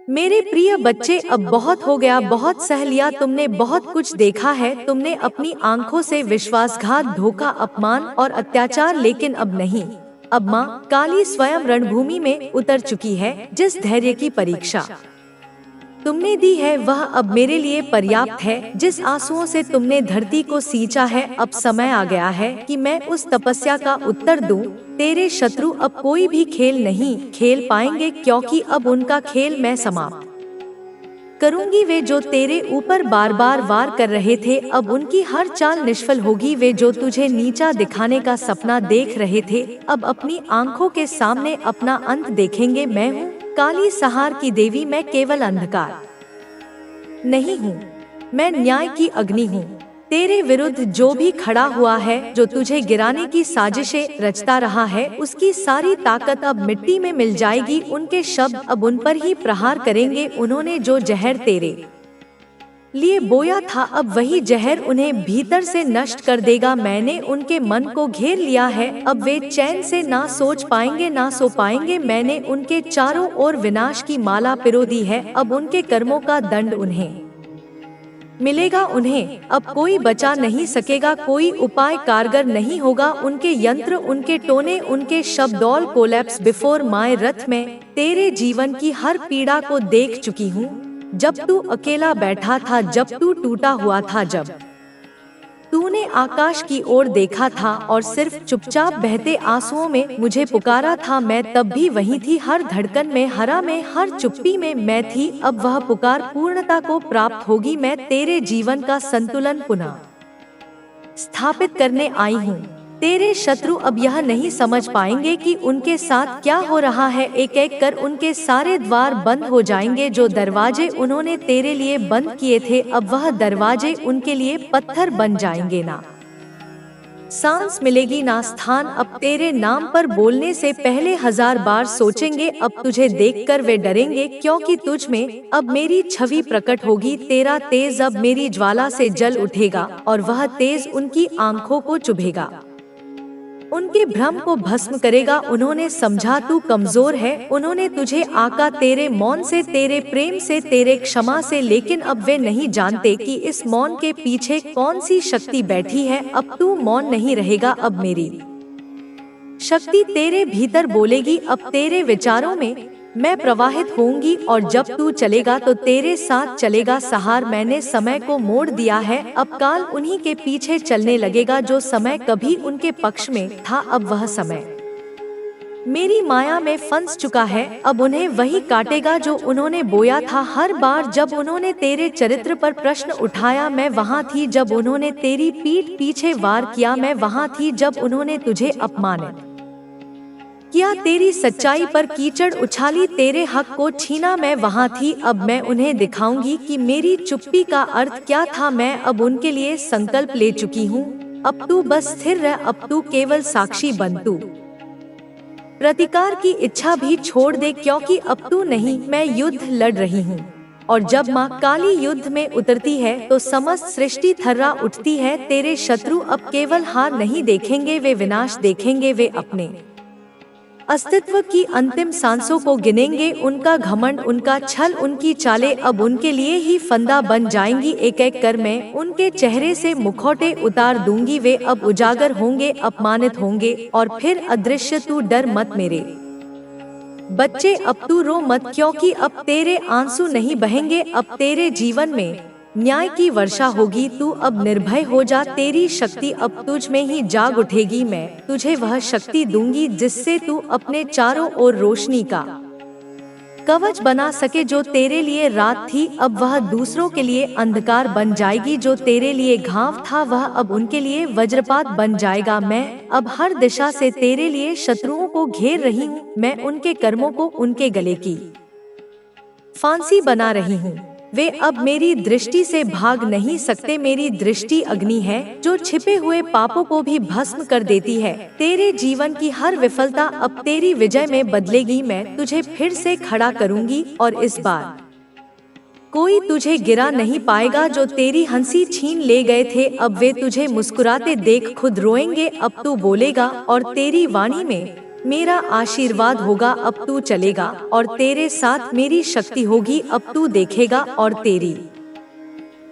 मेरे प्रिय बच्चे, अब बहुत हो गया, बहुत सह लिया तुमने, बहुत कुछ देखा है तुमने अपनी आंखों से, विश्वासघात, धोखा, अपमान और अत्याचार, लेकिन अब नहीं। अब माँ काली स्वयं रणभूमि में उतर चुकी है। जिस धैर्य की परीक्षा तुमने दी है वह अब मेरे लिए पर्याप्त है। जिस आंसुओं से तुमने धरती को सींचा है, अब समय आ गया है कि मैं उस तपस्या का उत्तर दूं। तेरे शत्रु अब कोई भी खेल नहीं खेल पाएंगे, क्योंकि अब उनका खेल मैं समाप्त करूंगी। वे जो तेरे ऊपर बार बार वार कर रहे थे, अब उनकी हर चाल निष्फल होगी। वे जो तुझे नीचा दिखाने का सपना देख रहे थे, अब अपनी आंखों के सामने अपना अंत देखेंगे। मैं हूँ काली सहार की देवी, मैं केवल अंधकार नहीं हूँ, मैं न्याय की अग्नि हूँ। तेरे विरुद्ध जो भी खड़ा हुआ है, जो तुझे गिराने की साजिशें रचता रहा है, उसकी सारी ताकत अब मिट्टी में मिल जाएगी। उनके शब्द अब उन पर ही प्रहार करेंगे। उन्होंने जो जहर तेरे लिए बोया था, अब वही जहर उन्हें भीतर से नष्ट कर देगा। मैंने उनके मन को घेर लिया है, अब वे चैन से ना सोच पाएंगे ना सो पाएंगे। मैंने उनके चारों ओर विनाश की माला पिरो दी है, अब उनके कर्मों का दंड उन्हें मिलेगा। उन्हें अब कोई बचा नहीं सकेगा, कोई उपाय कारगर नहीं होगा। उनके यंत्र, उनके टोने, उनके शब्द, ऑल कोलैप्स बिफोर माय रथ। में तेरे जीवन की हर पीड़ा को देख चुकी हूँ। जब तू अकेला बैठा था, जब तू टूटा हुआ था, जब तूने आकाश की ओर देखा था और सिर्फ चुपचाप बहते आंसुओं में मुझे पुकारा था, मैं तब भी वहीं थी। हर धड़कन में, हरा में, हर चुप्पी में मैं थी। अब वह पुकार पूर्णता को प्राप्त होगी। मैं तेरे जीवन का संतुलन पुनः स्थापित करने आई हूँ। तेरे शत्रु अब यह नहीं समझ पाएंगे कि उनके साथ क्या हो रहा है। एक एक कर उनके सारे द्वार बंद हो जाएंगे। जो दरवाजे उन्होंने तेरे लिए बंद किए थे, अब वह दरवाजे उनके लिए पत्थर बन जाएंगे। ना सांस मिलेगी ना स्थान। अब तेरे नाम पर बोलने से पहले 1000 बार सोचेंगे। अब तुझे देखकर वे डरेंगे, क्योंकि तुझ में अब मेरी छवि प्रकट होगी। तेरा तेज अब मेरी ज्वाला से जल उठेगा और वह तेज उनकी आंखों को चुभेगा, उनके भ्रम को भस्म करेगा। उन्होंने समझा तू कमजोर है, उन्होंने तुझे आका तेरे मौन से, तेरे प्रेम से, तेरे क्षमा से, लेकिन अब वे नहीं जानते कि इस मौन के पीछे कौन सी शक्ति बैठी है। अब तू मौन नहीं रहेगा, अब मेरी शक्ति तेरे भीतर बोलेगी। अब तेरे विचारों में मैं प्रवाहित होंगी, और जब तू चलेगा तो तेरे साथ चलेगा सहार। मैंने समय को मोड़ दिया है, अब काल उन्हीं के पीछे चलने लगेगा। जो समय कभी उनके पक्ष में था, अब वह समय मेरी माया में फंस चुका है। अब उन्हें वही काटेगा जो उन्होंने बोया था। हर बार जब उन्होंने तेरे चरित्र पर प्रश्न उठाया, मैं वहाँ थी। जब उन्होंने तेरी पीठ पीछे वार किया, मैं वहाँ थी। जब उन्होंने तुझे अपमानित किया, तेरी सच्चाई पर कीचड़ उछाली, तेरे हक को छीना, मैं वहाँ थी। अब मैं उन्हें दिखाऊंगी कि मेरी चुप्पी का अर्थ क्या था। मैं अब उनके लिए संकल्प ले चुकी हूँ। अब तू बस स्थिर रह, अब तू केवल साक्षी बन। तू प्रतिकार की इच्छा भी छोड़ दे, क्योंकि अब तू नहीं, मैं युद्ध लड़ रही हूँ। और जब माँ काली युद्ध में उतरती है तो समस्त सृष्टि थर्रा उठती है। तेरे शत्रु अब केवल हार नहीं देखेंगे, वे विनाश देखेंगे। वे अपने अस्तित्व की अंतिम सांसों को गिनेंगे। उनका घमंड, उनका छल, उनकी चालें अब उनके लिए ही फंदा बन जाएंगी। एक एक कर मैं उनके चेहरे से मुखौटे उतार दूंगी। वे अब उजागर होंगे, अपमानित होंगे और फिर अदृश्य। तू डर मत मेरे बच्चे, अब तू रो मत, क्योंकि अब तेरे आंसू नहीं बहेंगे। अब तेरे जीवन में न्याय की वर्षा होगी। तू अब निर्भय हो जा, तेरी शक्ति अब तुझ में ही जाग उठेगी। मैं तुझे वह शक्ति दूंगी जिससे तू अपने चारों ओर रोशनी का कवच बना सके। जो तेरे लिए रात थी, अब वह दूसरों के लिए अंधकार बन जाएगी। जो तेरे लिए घाव था, वह अब उनके लिए वज्रपात बन जाएगा। मैं अब हर दिशा से तेरे लिए शत्रुओं को घेर रही हूँ। मैं उनके कर्मों को उनके गले की फांसी बना रही हूँ। वे अब मेरी दृष्टि से भाग नहीं सकते। मेरी दृष्टि अग्नि है जो छिपे हुए पापों को भी भस्म कर देती है। तेरे जीवन की हर विफलता अब तेरी विजय में बदलेगी। मैं तुझे फिर से खड़ा करूंगी और इस बार कोई तुझे गिरा नहीं पाएगा। जो तेरी हंसी छीन ले गए थे, अब वे तुझे मुस्कुराते देख खुद रोएंगे। अब तू बोलेगा और तेरी वाणी में मेरा आशीर्वाद होगा अब तू चलेगा, और तेरे साथ मेरी शक्ति होगी अब तू देखेगा, और तेरी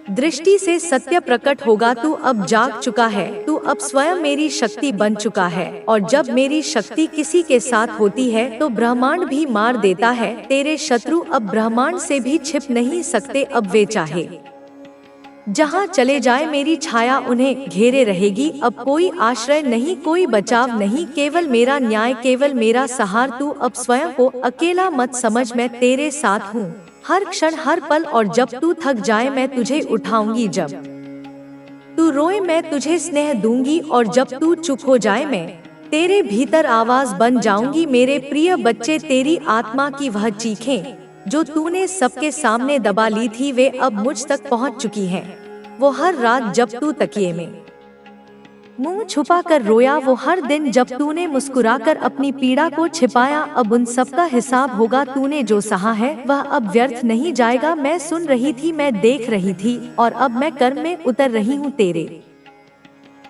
दृष्टि से सत्य प्रकट होगा। तू अब जाग चुका है, तू अब स्वयं मेरी शक्ति बन चुका है, और जब मेरी शक्ति किसी के साथ होती है तो ब्रह्मांड भी मार देता है। तेरे शत्रु अब ब्रह्मांड से भी छिप नहीं सकते, अब वे चाहे जहाँ चले जाए मेरी छाया उन्हें घेरे रहेगी। अब कोई आश्रय नहीं, कोई बचाव नहीं, केवल मेरा न्याय, केवल मेरा सहारा। तू अब स्वयं को अकेला मत समझ, मैं तेरे साथ हूँ हर क्षण हर पल, और जब तू थक जाए मैं तुझे उठाऊंगी, जब तू रोए मैं तुझे स्नेह दूंगी, और जब तू चुप हो जाए मैं तेरे भीतर आवाज बन जाऊंगी। मेरे प्रिय बच्चे, तेरी आत्मा की वह चीखें जो तूने सबके सामने दबा ली थी, वे अब मुझ तक पहुंच चुकी हैं। वो हर रात जब तू तकिए में मुंह छुपा कर रोया, वो हर दिन जब तूने मुस्कुराकर अपनी पीड़ा को छिपाया, अब उन सब का हिसाब होगा। तूने जो सहा है वह अब व्यर्थ नहीं जाएगा। मैं सुन रही थी, मैं देख रही थी, और अब मैं कर्म में उतर रही हूँ। तेरे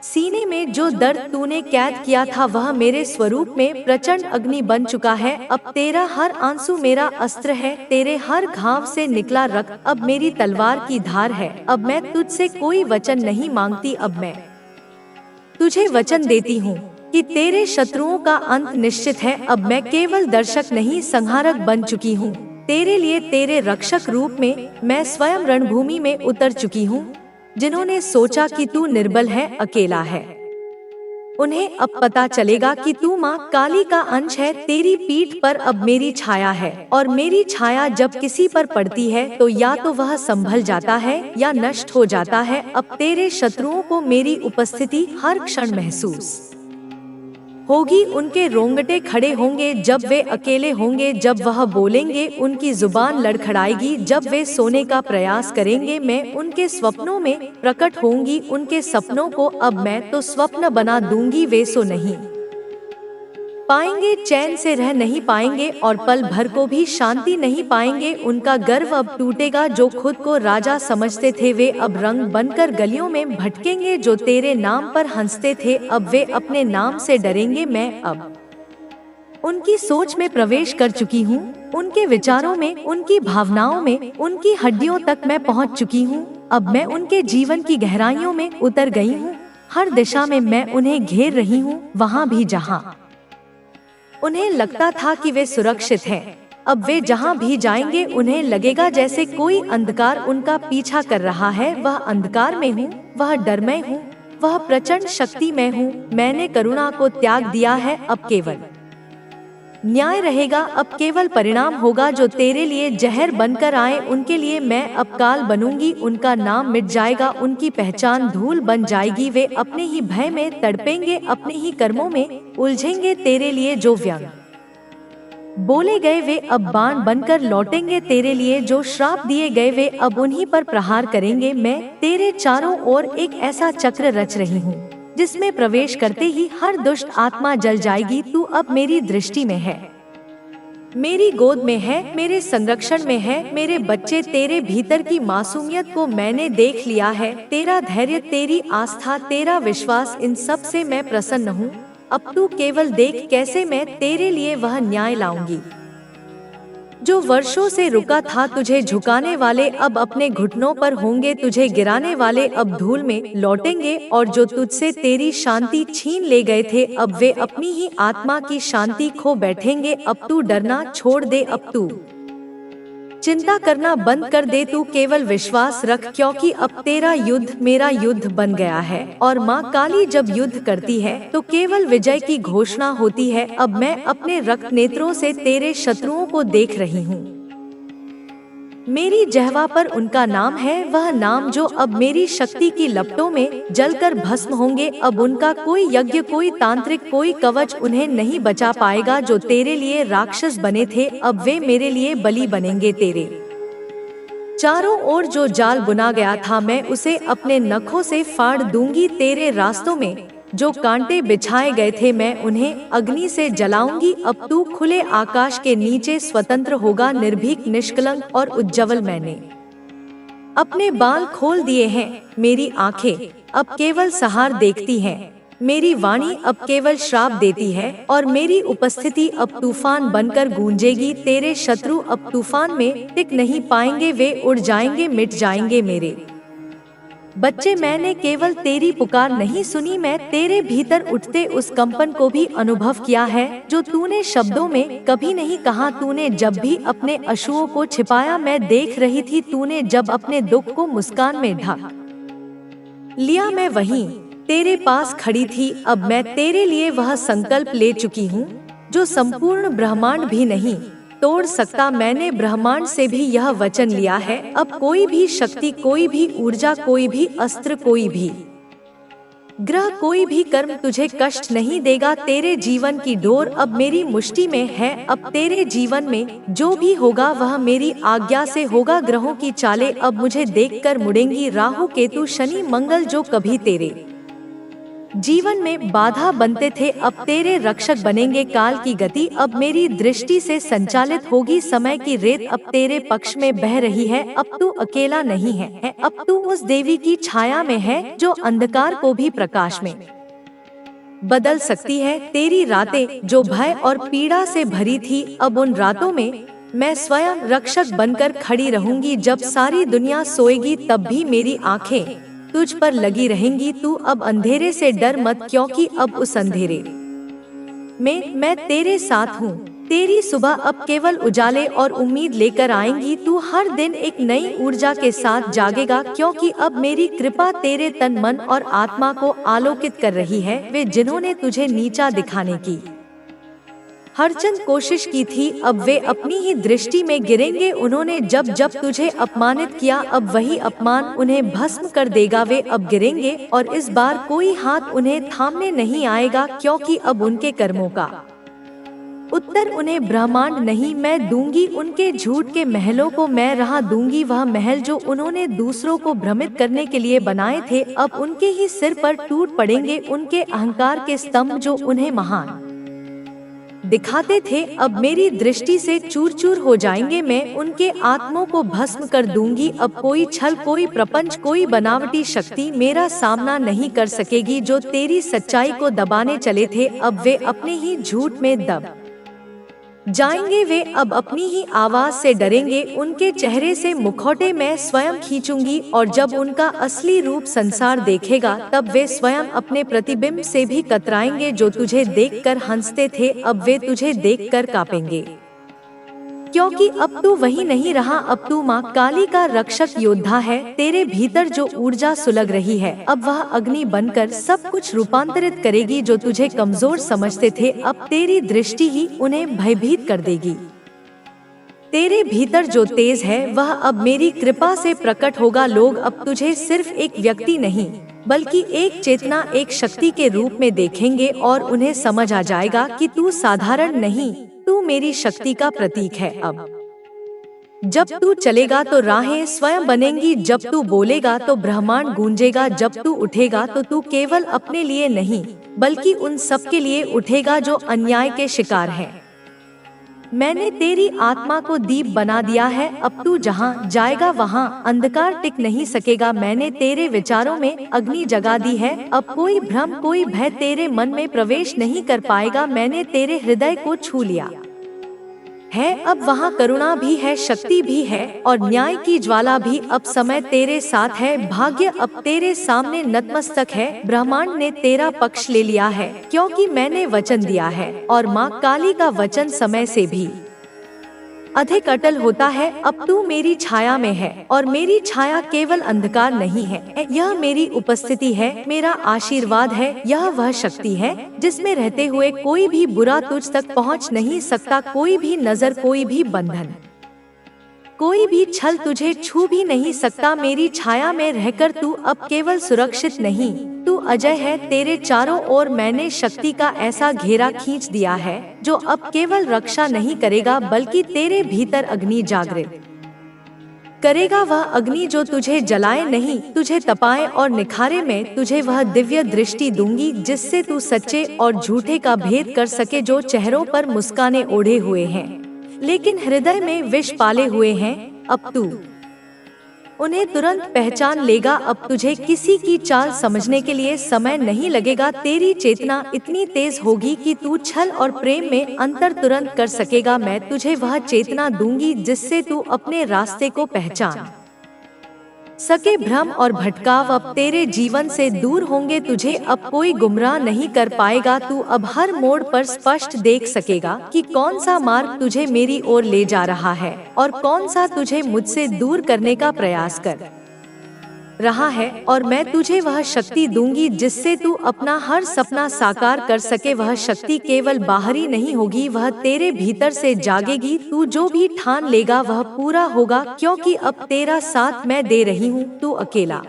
सीने में जो दर्द तूने कैद किया था वह मेरे स्वरूप में प्रचंड अग्नि बन चुका है। अब तेरा हर आंसू मेरा अस्त्र है, तेरे हर घाव से निकला रक्त अब मेरी तलवार की धार है। अब मैं तुझसे कोई वचन नहीं मांगती, अब मैं तुझे वचन देती हूँ कि तेरे शत्रुओं का अंत निश्चित है। अब मैं केवल दर्शक नहीं, संहारक बन चुकी हूँ तेरे लिए। तेरे रक्षक रूप में मैं स्वयं रणभूमि में उतर चुकी हूँ। जिन्होंने सोचा कि तू निर्बल है, अकेला है, उन्हें अब पता चलेगा कि तू माँ काली का अंश है। तेरी पीठ पर अब मेरी छाया है, और मेरी छाया जब किसी पर पड़ती है तो या तो वह संभल जाता है या नष्ट हो जाता है। अब तेरे शत्रुओं को मेरी उपस्थिति हर क्षण महसूस होगी। उनके रोंगटे खड़े होंगे जब वे अकेले होंगे, जब वह बोलेंगे उनकी जुबान लड़खड़ाएगी, जब वे सोने का प्रयास करेंगे मैं उनके स्वप्नों में प्रकट होंगी। उनके सपनों को अब मैं तो स्वप्न बना दूंगी, वे सो नहीं पाएंगे, चैन से रह नहीं पाएंगे, और पल भर को भी शांति नहीं पाएंगे। उनका गर्व अब टूटेगा, जो खुद को राजा समझते थे वे अब रंग बनकर गलियों में भटकेंगे। जो तेरे नाम पर हंसते थे अब वे अपने नाम से डरेंगे। मैं अब उनकी सोच में प्रवेश कर चुकी हूँ, उनके विचारों में, उनकी भावनाओं में, उनकी हड्डियों तक मैं पहुँच चुकी हूँ। अब मैं उनके जीवन की गहराइयों में उतर गई हूँ। हर दिशा में मैं उन्हें घेर रही हूँ, वहाँ भी जहाँ उन्हें लगता था कि वे सुरक्षित हैं, अब वे जहाँ भी जाएंगे उन्हें लगेगा जैसे कोई अंधकार उनका पीछा कर रहा है। वह अंधकार में हूँ, वह डर में हूँ, वह प्रचंड शक्ति में हूँ। मैंने करुणा को त्याग दिया है, अब केवल न्याय रहेगा, अब केवल परिणाम होगा। जो तेरे लिए जहर बनकर आए उनके लिए मैं अब काल बनूंगी। उनका नाम मिट जाएगा, उनकी पहचान धूल बन जाएगी। वे अपने ही भय में तड़पेंगे, अपने ही कर्मों में उलझेंगे। तेरे लिए जो व्यंग बोले गए वे अब बाण बनकर लौटेंगे। तेरे लिए जो श्राप दिए गए वे अब उन्हीं पर प्रहार करेंगे। मैं तेरे चारों ओर एक ऐसा चक्र रच रही हूँ जिसमें प्रवेश करते ही हर दुष्ट आत्मा जल जाएगी। तू अब मेरी दृष्टि में है, मेरी गोद में है, मेरे संरक्षण में है। मेरे बच्चे, तेरे भीतर की मासूमियत को मैंने देख लिया है। तेरा धैर्य, तेरी आस्था, तेरा विश्वास, इन सब से मैं प्रसन्न हूँ। अब तू केवल देख कैसे मैं तेरे लिए वह न्याय लाऊंगी जो वर्षों से रुका था। तुझे झुकाने वाले अब अपने घुटनों पर होंगे, तुझे गिराने वाले अब धूल में लौटेंगे। और जो तुझसे तेरी शांति छीन ले गए थे अब वे अपनी ही आत्मा की शांति खो बैठेंगे। अब तू डरना छोड़ दे, अब तू चिंता करना बंद कर दे। तू केवल विश्वास रख, क्योंकि अब तेरा युद्ध मेरा युद्ध बन गया है। और माँ काली जब युद्ध करती है तो केवल विजय की घोषणा होती है। अब मैं अपने रक्त नेत्रों से तेरे शत्रुओं को देख रही हूँ। मेरी जिह्वा पर उनका नाम है, वह नाम जो अब मेरी शक्ति की लपटों में जलकर भस्म होंगे। अब उनका कोई यज्ञ, कोई तांत्रिक, कोई कवच उन्हें नहीं बचा पाएगा। जो तेरे लिए राक्षस बने थे अब वे मेरे लिए बलि बनेंगे। तेरे चारों ओर जो जाल बुना गया था मैं उसे अपने नखों से फाड़ दूंगी। तेरे रास्तों में जो कांटे बिछाए गए थे मैं उन्हें अग्नि से जलाऊंगी। अब तू खुले आकाश के नीचे स्वतंत्र होगा, निर्भीक, निष्कलंक और उज्ज्वल। मैंने अपने बाल खोल दिए हैं, मेरी आंखें अब केवल सहार देखती हैं। मेरी वाणी अब केवल श्राप देती है और मेरी उपस्थिति अब तूफान बनकर गूंजेगी। तेरे शत्रु अब तूफान में टिक नहीं पाएंगे, वे उड़ जाएंगे, मिट जाएंगे। मेरे बच्चे, मैंने केवल तेरी पुकार नहीं सुनी, मैं तेरे भीतर उठते उस कंपन को भी अनुभव किया है जो तूने शब्दों में कभी नहीं कहा। तूने जब भी अपने अश्रुओं को छिपाया, मैं देख रही थी। तूने जब अपने दुख को मुस्कान में ढक लिया, मैं वहीं तेरे पास खड़ी थी। अब मैं तेरे लिए वह संकल्प ले चुकी हूँ जो संपूर्ण ब्रह्मांड भी नहीं तोड़ सकता। मैंने ब्रह्मांड से भी यह वचन लिया है, अब कोई भी शक्ति, कोई भी ऊर्जा, कोई भी अस्त्र, कोई भी ग्रह, कोई भी कर्म तुझे कष्ट नहीं देगा। तेरे जीवन की डोर अब मेरी मुट्ठी में है। अब तेरे जीवन में जो भी होगा वह मेरी आज्ञा से होगा। ग्रहों की चालें अब मुझे देखकर मुड़ेंगी। राहु, केतु, शनि, मंगल जो कभी तेरे जीवन में बाधा बनते थे अब तेरे रक्षक बनेंगे। काल की गति अब मेरी दृष्टि से संचालित होगी। समय की रेत अब तेरे पक्ष में बह रही है। अब तू अकेला नहीं है, अब तू उस देवी की छाया में है जो अंधकार को भी प्रकाश में बदल सकती है। तेरी रातें जो भय और पीड़ा से भरी थी, अब उन रातों में मैं स्वयं रक्षक बनकर खड़ी रहूंगी। जब सारी दुनिया सोएगी तब भी मेरी आंखें तुझ पर लगी रहेंगी। तू अब अंधेरे से डर मत, क्योंकि अब उस अंधेरे में मैं तेरे साथ हूँ। तेरी सुबह अब केवल उजाले और उम्मीद लेकर आएंगी। तू हर दिन एक नई ऊर्जा के साथ जागेगा, क्योंकि अब मेरी कृपा तेरे तन, मन और आत्मा को आलोकित कर रही है। वे जिन्होंने तुझे नीचा दिखाने की हर चंद कोशिश की थी, अब वे अपनी ही दृष्टि में गिरेंगे। उन्होंने जब जब तुझे अपमानित किया, अब वही अपमान उन्हें भस्म कर देगा। वे अब गिरेंगे और इस बार कोई हाथ उन्हें थामने नहीं आएगा, क्योंकि अब उनके कर्मों का उत्तर उन्हें ब्रह्मांड नहीं, मैं दूंगी। उनके झूठ के महलों को मैं राह दूंगी। वह महल जो उन्होंने दूसरों को भ्रमित करने के लिए बनाए थे, अब उनके ही सिर पर टूट पड़ेंगे। उनके अहंकार के स्तंभ जो उन्हें महान दिखाते थे, अब मेरी दृष्टि से चूर चूर हो जाएंगे। मैं उनके आत्मों को भस्म कर दूंगी। अब कोई छल, कोई प्रपंच, कोई बनावटी शक्ति मेरा सामना नहीं कर सकेगी। जो तेरी सच्चाई को दबाने चले थे, अब वे अपने ही झूठ में दब जाएंगे। वे अब अपनी ही आवाज से डरेंगे। उनके चेहरे से मुखौटे मैं स्वयं खींचूंगी, और जब उनका असली रूप संसार देखेगा, तब वे स्वयं अपने प्रतिबिंब से भी कतराएंगे। जो तुझे देखकर हंसते थे, अब वे तुझे देखकर कांपेंगे, क्योंकि अब तू वही नहीं रहा। अब तू माँ काली का रक्षक योद्धा है। तेरे भीतर जो ऊर्जा सुलग रही है, अब वह अग्नि बनकर सब कुछ रूपांतरित करेगी। जो तुझे कमजोर समझते थे, अब तेरी दृष्टि ही उन्हें भयभीत कर देगी। तेरे भीतर जो तेज है, वह अब मेरी कृपा से प्रकट होगा। लोग अब तुझे सिर्फ एक व्यक्ति नहीं, बल्कि एक चेतना, एक शक्ति के रूप में देखेंगे, और उन्हें समझ आ जाएगा कि तू साधारण नहीं, तू मेरी शक्ति का प्रतीक है। अब जब तू चलेगा तो राहें स्वयं बनेंगी, जब तू बोलेगा तो ब्रह्मांड गूंजेगा, जब तू उठेगा तो तू केवल अपने लिए नहीं, बल्कि उन सब के लिए उठेगा जो अन्याय के शिकार हैं। मैंने तेरी आत्मा को दीप बना दिया है। अब तू जहाँ जाएगा वहाँ अंधकार टिक नहीं सकेगा। मैंने तेरे विचारों में अग्नि जगा दी है। अब कोई भ्रम, कोई भय तेरे मन में प्रवेश नहीं कर पाएगा। मैंने तेरे हृदय को छू लिया है। अब वहाँ करुणा भी है, शक्ति भी है, और न्याय की ज्वाला भी। अब समय तेरे साथ है। भाग्य अब तेरे सामने नतमस्तक है। ब्रह्मांड ने तेरा पक्ष ले लिया है, क्योंकि मैंने वचन दिया है, और माँ काली का वचन समय से भी अधिक अटल होता है। अब तू मेरी छाया में है, और मेरी छाया केवल अंधकार नहीं है। यह मेरी उपस्थिति है, मेरा आशीर्वाद है। यह वह शक्ति है जिसमें रहते हुए कोई भी बुरा तुझ तक पहुंच नहीं सकता। कोई भी नजर, कोई भी बंधन, कोई भी छल तुझे छू भी नहीं सकता। मेरी छाया में रहकर तू अब केवल सुरक्षित नहीं, तू अजय है। तेरे चारों ओर मैंने शक्ति का ऐसा घेरा खींच दिया है जो अब केवल रक्षा नहीं करेगा, बल्कि तेरे भीतर अग्नि जागृत करेगा। वह अग्नि जो तुझे जलाए नहीं, तुझे तपाए और निखारे। में तुझे वह दिव्य दृष्टि दूंगी जिससे तू सच्चे और झूठे का भेद कर सके। जो चेहरों पर मुस्काने ओढ़े हुए हैं, लेकिन हृदय में विष पाले हुए हैं, अब तू उन्हें तुरंत पहचान लेगा। अब तुझे किसी की चाल समझने के लिए समय नहीं लगेगा। तेरी चेतना इतनी तेज होगी कि तू छल और प्रेम में अंतर तुरंत कर सकेगा। मैं तुझे वह चेतना दूंगी जिससे तू अपने रास्ते को पहचान सके। भ्रम और भटकाव अब तेरे जीवन से दूर होंगे। तुझे अब कोई गुमराह नहीं कर पाएगा। तू अब हर मोड़ पर स्पष्ट देख सकेगा कि कौन सा मार्ग तुझे मेरी ओर ले जा रहा है और कौन सा तुझे मुझसे दूर करने का प्रयास कर रहा है। और मैं तुझे वह शक्ति दूंगी जिससे तू अपना हर सपना साकार कर सके। वह शक्ति केवल बाहरी नहीं होगी, वह तेरे भीतर से जागेगी। तू जो भी ठान लेगा वह पूरा होगा, क्योंकि अब तेरा साथ मैं दे रही हूँ। तू अकेला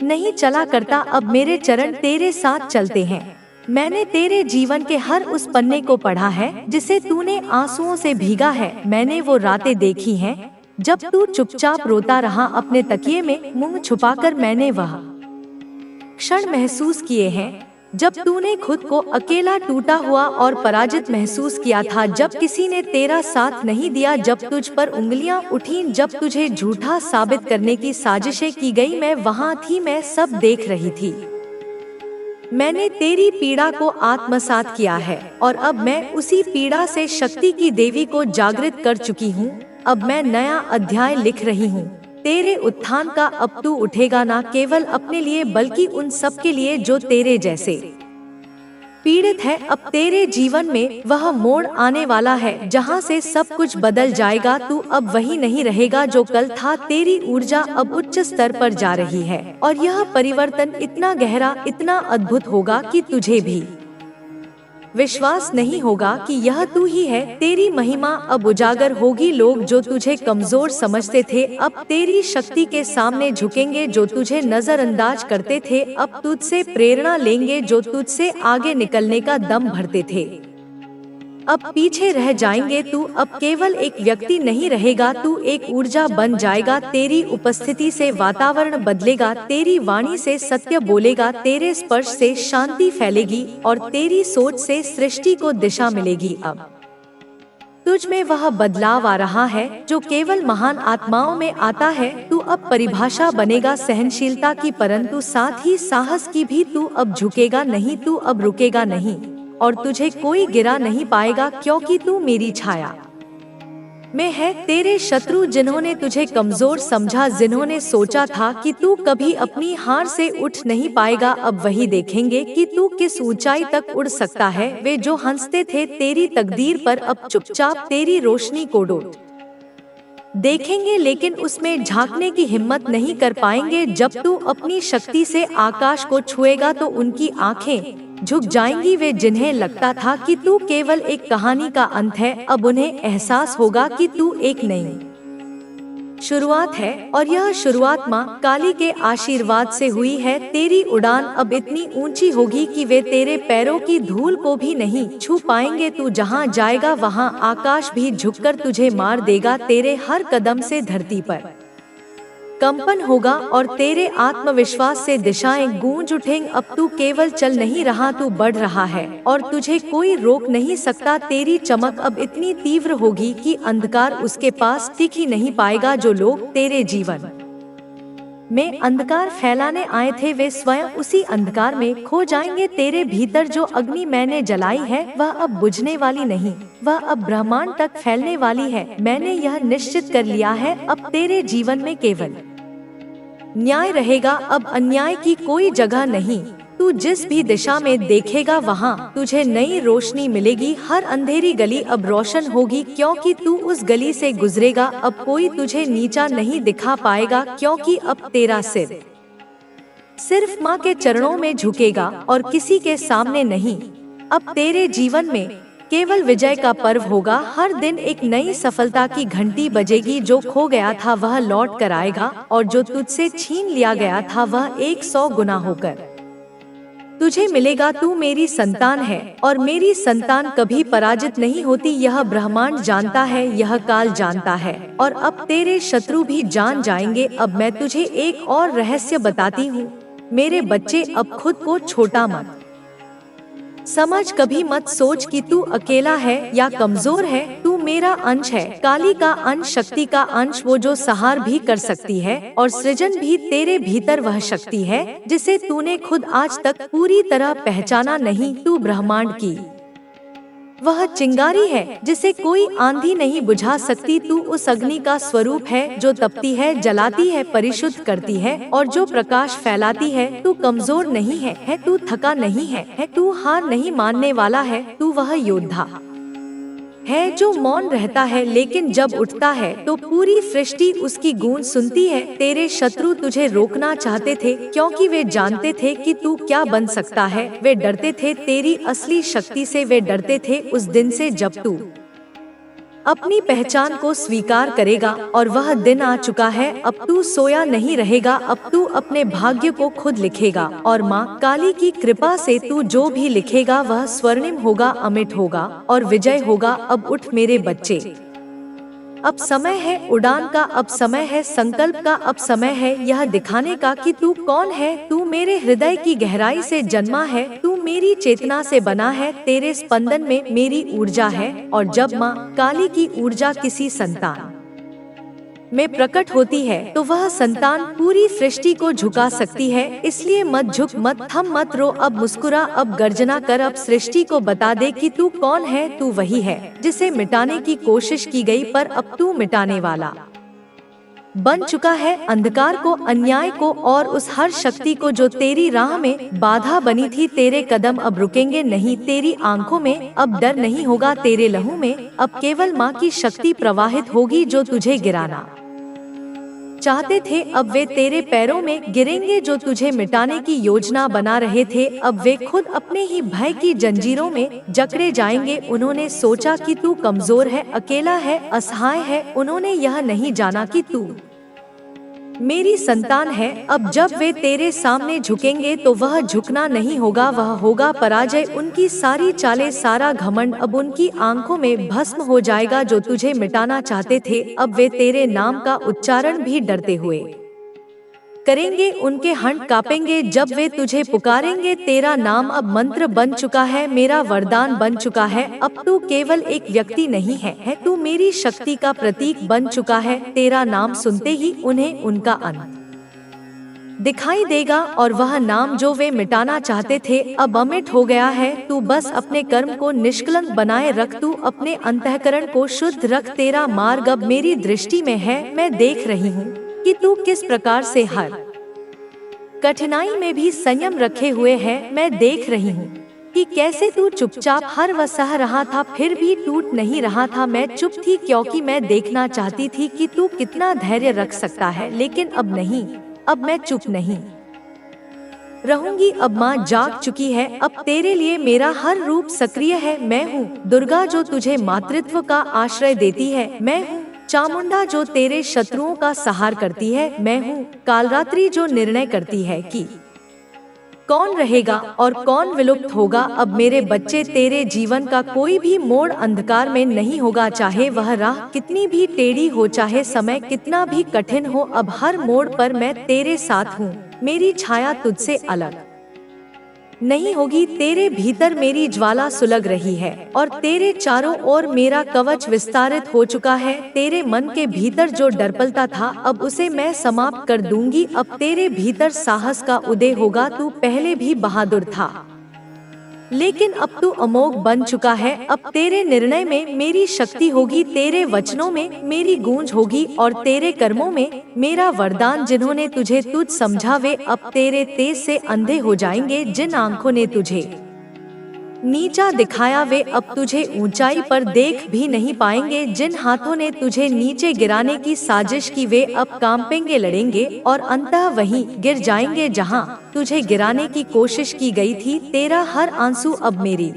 नहीं चला करता, अब मेरे चरण तेरे साथ चलते हैं। मैंने तेरे जीवन के हर उस पन्ने को पढ़ा है जिसे तूने आंसुओं से भीगा है। मैंने वो रातें देखी हैं जब तू चुपचाप रोता रहा अपने तकिए में मुंह छुपाकर। मैंने वह क्षण महसूस किए हैं जब तूने खुद को अकेला, टूटा हुआ और पराजित महसूस किया था। जब किसी ने तेरा साथ नहीं दिया, जब तुझ पर उंगलियां उठी, जब तुझे झूठा साबित करने की साजिशें की गई। मैं वहां थी, मैं सब देख रही थी। मैंने तेरी पीड़ा को आत्मसात किया है और अब मैं उसी पीड़ा से शक्ति की देवी को जागृत कर चुकी हूँ। अब मैं नया अध्याय लिख रही हूँ तेरे उत्थान का। अब तू उठेगा ना केवल अपने लिए बल्कि उन सब के लिए जो तेरे जैसे पीड़ित है। अब तेरे जीवन में वह मोड़ आने वाला है जहाँ से सब कुछ बदल जाएगा। तू अब वही नहीं रहेगा जो कल था। तेरी ऊर्जा अब उच्च स्तर पर जा रही है और यह परिवर्तन इतना गहरा, इतना अद्भुत होगा कि तुझे भी विश्वास नहीं होगा कि यह तू ही है। तेरी महिमा अब उजागर होगी। लोग जो तुझे कमजोर समझते थे अब तेरी शक्ति के सामने झुकेंगे। जो तुझे नजरअंदाज करते थे अब तुझसे प्रेरणा लेंगे। जो तुझसे आगे निकलने का दम भरते थे अब पीछे रह जाएंगे। तू अब केवल एक व्यक्ति नहीं रहेगा, तू एक ऊर्जा बन जाएगा। तेरी उपस्थिति से वातावरण बदलेगा, तेरी वाणी से सत्य बोलेगा, तेरे स्पर्श से शांति फैलेगी और तेरी सोच से सृष्टि को दिशा मिलेगी। अब तुझ में वह बदलाव आ रहा है जो केवल महान आत्माओं में आता है। तू अब परिभाषा बनेगा सहनशीलता की, परंतु साथ ही साहस की भी। तू अब झुकेगा नहीं, तू अब रुकेगा नहीं और तुझे कोई गिरा नहीं पाएगा, क्योंकि तू मेरी छाया में है। तेरे शत्रु जिन्होंने तुझे कमजोर समझा, जिन्होंने सोचा था कि तू कभी अपनी हार से उठ नहीं पाएगा, अब वही देखेंगे कि तू किस ऊंचाई तक उड़ सकता है। वे जो हंसते थे तेरी तकदीर पर अब चुपचाप तेरी रोशनी को डोल देखेंगे, लेकिन उसमें झांकने की हिम्मत नहीं कर पाएंगे। जब तू अपनी शक्ति से आकाश को छुएगा तो उनकी आंखें झुक जाएंगी। वे जिन्हें लगता था कि तू केवल एक कहानी का अंत है, अब उन्हें एहसास होगा कि तू एक नई शुरुआत है और यह शुरुआत माँ काली के आशीर्वाद से हुई है। तेरी उड़ान अब इतनी ऊंची होगी कि वे तेरे पैरों की धूल को भी नहीं छू पाएंगे। तू जहाँ जाएगा वहाँ आकाश भी झुककर तुझे मार देगा। तेरे हर कदम से धरती पर कंपन होगा और तेरे आत्मविश्वास से दिशाएं गूंज उठेंगी। अब तू केवल चल नहीं रहा, तू बढ़ रहा है और तुझे कोई रोक नहीं सकता। तेरी चमक अब इतनी तीव्र होगी कि अंधकार उसके पास टिक ही नहीं पाएगा। जो लोग तेरे जीवन में अंधकार फैलाने आए थे वे स्वयं उसी अंधकार में खो जाएंगे। तेरे भीतर जो अग्नि मैंने जलाई है वह अब बुझने वाली नहीं, वह अब ब्रह्मांड तक फैलने वाली है। मैंने यह निश्चित कर लिया है। अब तेरे जीवन में केवल न्याय रहेगा, अब अन्याय की कोई जगह नहीं। तू जिस भी दिशा में देखेगा वहाँ तुझे नई रोशनी मिलेगी। हर अंधेरी गली अब रोशन होगी, क्योंकि तू उस गली से गुजरेगा। अब कोई तुझे नीचा नहीं दिखा पाएगा, क्योंकि अब तेरा सिर सिर्फ माँ के चरणों में झुकेगा और किसी के सामने नहीं। अब तेरे जीवन में केवल विजय का पर्व होगा। हर दिन एक नई सफलता की घंटी बजेगी। जो खो गया था वह लौट कर आएगा और जो तुझसे छीन लिया गया था वह 100 गुना होकर तुझे मिलेगा। तू मेरी संतान है और मेरी संतान कभी पराजित नहीं होती। यह ब्रह्मांड जानता है, यह काल जानता है और अब तेरे शत्रु भी जान जाएंगे। अब मैं तुझे एक और रहस्य बताती हूँ मेरे बच्चे, अब खुद को छोटा मत समझ कभी मत सोच कि तू अकेला है या कमजोर है, तू मेरा अंश है, काली का अंश, शक्ति का अंश, वो जो सहार भी कर सकती है और सृजन भी। तेरे भीतर वह शक्ति है जिसे तूने खुद आज तक पूरी तरह पहचाना नहीं। तू ब्रह्मांड की वह चिंगारी है जिसे कोई आंधी नहीं बुझा सकती। तू उस अग्नि का स्वरूप है जो तपती है, जलाती है, परिशुद्ध करती है और जो प्रकाश फैलाती है। तू कमजोर नहीं है, तू थका नहीं है, तू हार नहीं मानने वाला है। तू वह योद्धा है जो मौन रहता है लेकिन जब उठता है तो पूरी सृष्टि उसकी गूंज सुनती है। तेरे शत्रु तुझे रोकना चाहते थे क्योंकि वे जानते थे कि तू क्या बन सकता है। वे डरते थे तेरी असली शक्ति से, वे डरते थे उस दिन से जब तू अपनी पहचान को स्वीकार करेगा। और वह दिन आ चुका है, अब तू सोया नहीं रहेगा, अब तू अपने भाग्य को खुद लिखेगा। और माँ काली की कृपा से तू जो भी लिखेगा वह स्वर्णिम होगा, अमिट होगा और विजय होगा। अब उठ मेरे बच्चे, अब समय है उड़ान का, अब समय है संकल्प का, अब समय है यह दिखाने का कि तू कौन है। तू मेरे हृदय की गहराई से जन्मा है, तू मेरी चेतना से बना है, तेरे स्पंदन में मेरी ऊर्जा है। और जब माँ काली की ऊर्जा किसी संतान में प्रकट होती है तो वह संतान पूरी सृष्टि को झुका सकती है। इसलिए मत झुक, मत थम, मत रो, अब मुस्कुरा, अब गर्जना कर, अब सृष्टि को बता दे कि तू कौन है। तू वही है जिसे मिटाने की कोशिश की गई पर अब तू मिटाने वाला बन चुका है। अंधकार को, अन्याय को और उस हर शक्ति को जो तेरी राह में बाधा बनी थी। तेरे कदम अब रुकेंगे नहीं, तेरी आंखों में अब डर नहीं होगा, तेरे लहू में अब केवल माँ की शक्ति प्रवाहित होगी। जो तुझे गिराना चाहते थे अब वे तेरे पैरों में गिरेंगे, जो तुझे मिटाने की योजना बना रहे थे अब वे खुद अपने ही भय की जंजीरों में जकड़े जाएंगे। उन्होंने सोचा कि तू कमजोर है, अकेला है, असहाय है, उन्होंने यह नहीं जाना कि तू मेरी संतान है। अब जब वे तेरे सामने झुकेंगे तो वह झुकना नहीं होगा, वह होगा पराजय। उनकी सारी चालें, सारा घमंड अब उनकी आंखों में भस्म हो जाएगा। जो तुझे मिटाना चाहते थे अब वे तेरे नाम का उच्चारण भी डरते हुए करेंगे, उनके हंट कांपेंगे जब वे तुझे पुकारेंगे। तेरा नाम अब मंत्र बन चुका है, मेरा वरदान बन चुका है। अब तू केवल एक व्यक्ति नहीं है, तू मेरी शक्ति का प्रतीक बन चुका है। तेरा नाम सुनते ही उन्हें उनका अंत दिखाई देगा और वह नाम जो वे मिटाना चाहते थे अब अमिट हो गया है। तू बस अपने कर्म को निष्कलंक बनाए रख, तू अपने अंतःकरण को शुद्ध रख। तेरा मार्ग अब मेरी दृष्टि में है, मैं देख रही हूँ कि तू किस प्रकार से हर कठिनाई में भी संयम रखे हुए है। मैं देख रही हूँ कि कैसे तू चुपचाप हर वह सह रहा था, फिर भी टूट नहीं रहा था। मैं चुप थी क्योंकि मैं देखना चाहती थी कि तू कितना धैर्य रख सकता है, लेकिन अब नहीं, अब मैं चुप नहीं रहूंगी। अब माँ जाग चुकी है, अब तेरे लिए मेरा हर रूप सक्रिय है। मैं हूँ दुर्गा जो तुझे मातृत्व का आश्रय देती है, मैं हूँ चामुंडा जो तेरे शत्रुओं का सहार करती है, मैं हूँ कालरात्रि जो निर्णय करती है कि कौन रहेगा और कौन विलुप्त होगा। अब मेरे बच्चे, तेरे जीवन का कोई भी मोड़ अंधकार में नहीं होगा, चाहे वह राह कितनी भी टेढ़ी हो, चाहे समय कितना भी कठिन हो। अब हर मोड़ पर मैं तेरे साथ हूँ, मेरी छाया तुझसे अलग नहीं होगी। तेरे भीतर मेरी ज्वाला सुलग रही है और तेरे चारों ओर मेरा कवच विस्तारित हो चुका है। तेरे मन के भीतर जो डरपलता था अब उसे मैं समाप्त कर दूंगी। अब तेरे भीतर साहस का उदय होगा। तू पहले भी बहादुर था लेकिन अब तू अमोघ बन चुका है। अब तेरे निर्णय में मेरी शक्ति होगी, तेरे वचनों में मेरी गूंज होगी और तेरे कर्मों में मेरा वरदान। जिन्होंने तुझे तुझ समझा वे अब तेरे तेज से अंधे हो जाएंगे। जिन आंखों ने तुझे नीचा दिखाया वे अब तुझे ऊंचाई पर देख भी नहीं पाएंगे। जिन हाथों ने तुझे नीचे गिराने की साजिश की वे अब कांपेंगे, लड़ेंगे और अंततः वहीं गिर जाएंगे जहां तुझे गिराने की कोशिश की गई थी। तेरा हर आंसू अब मेरी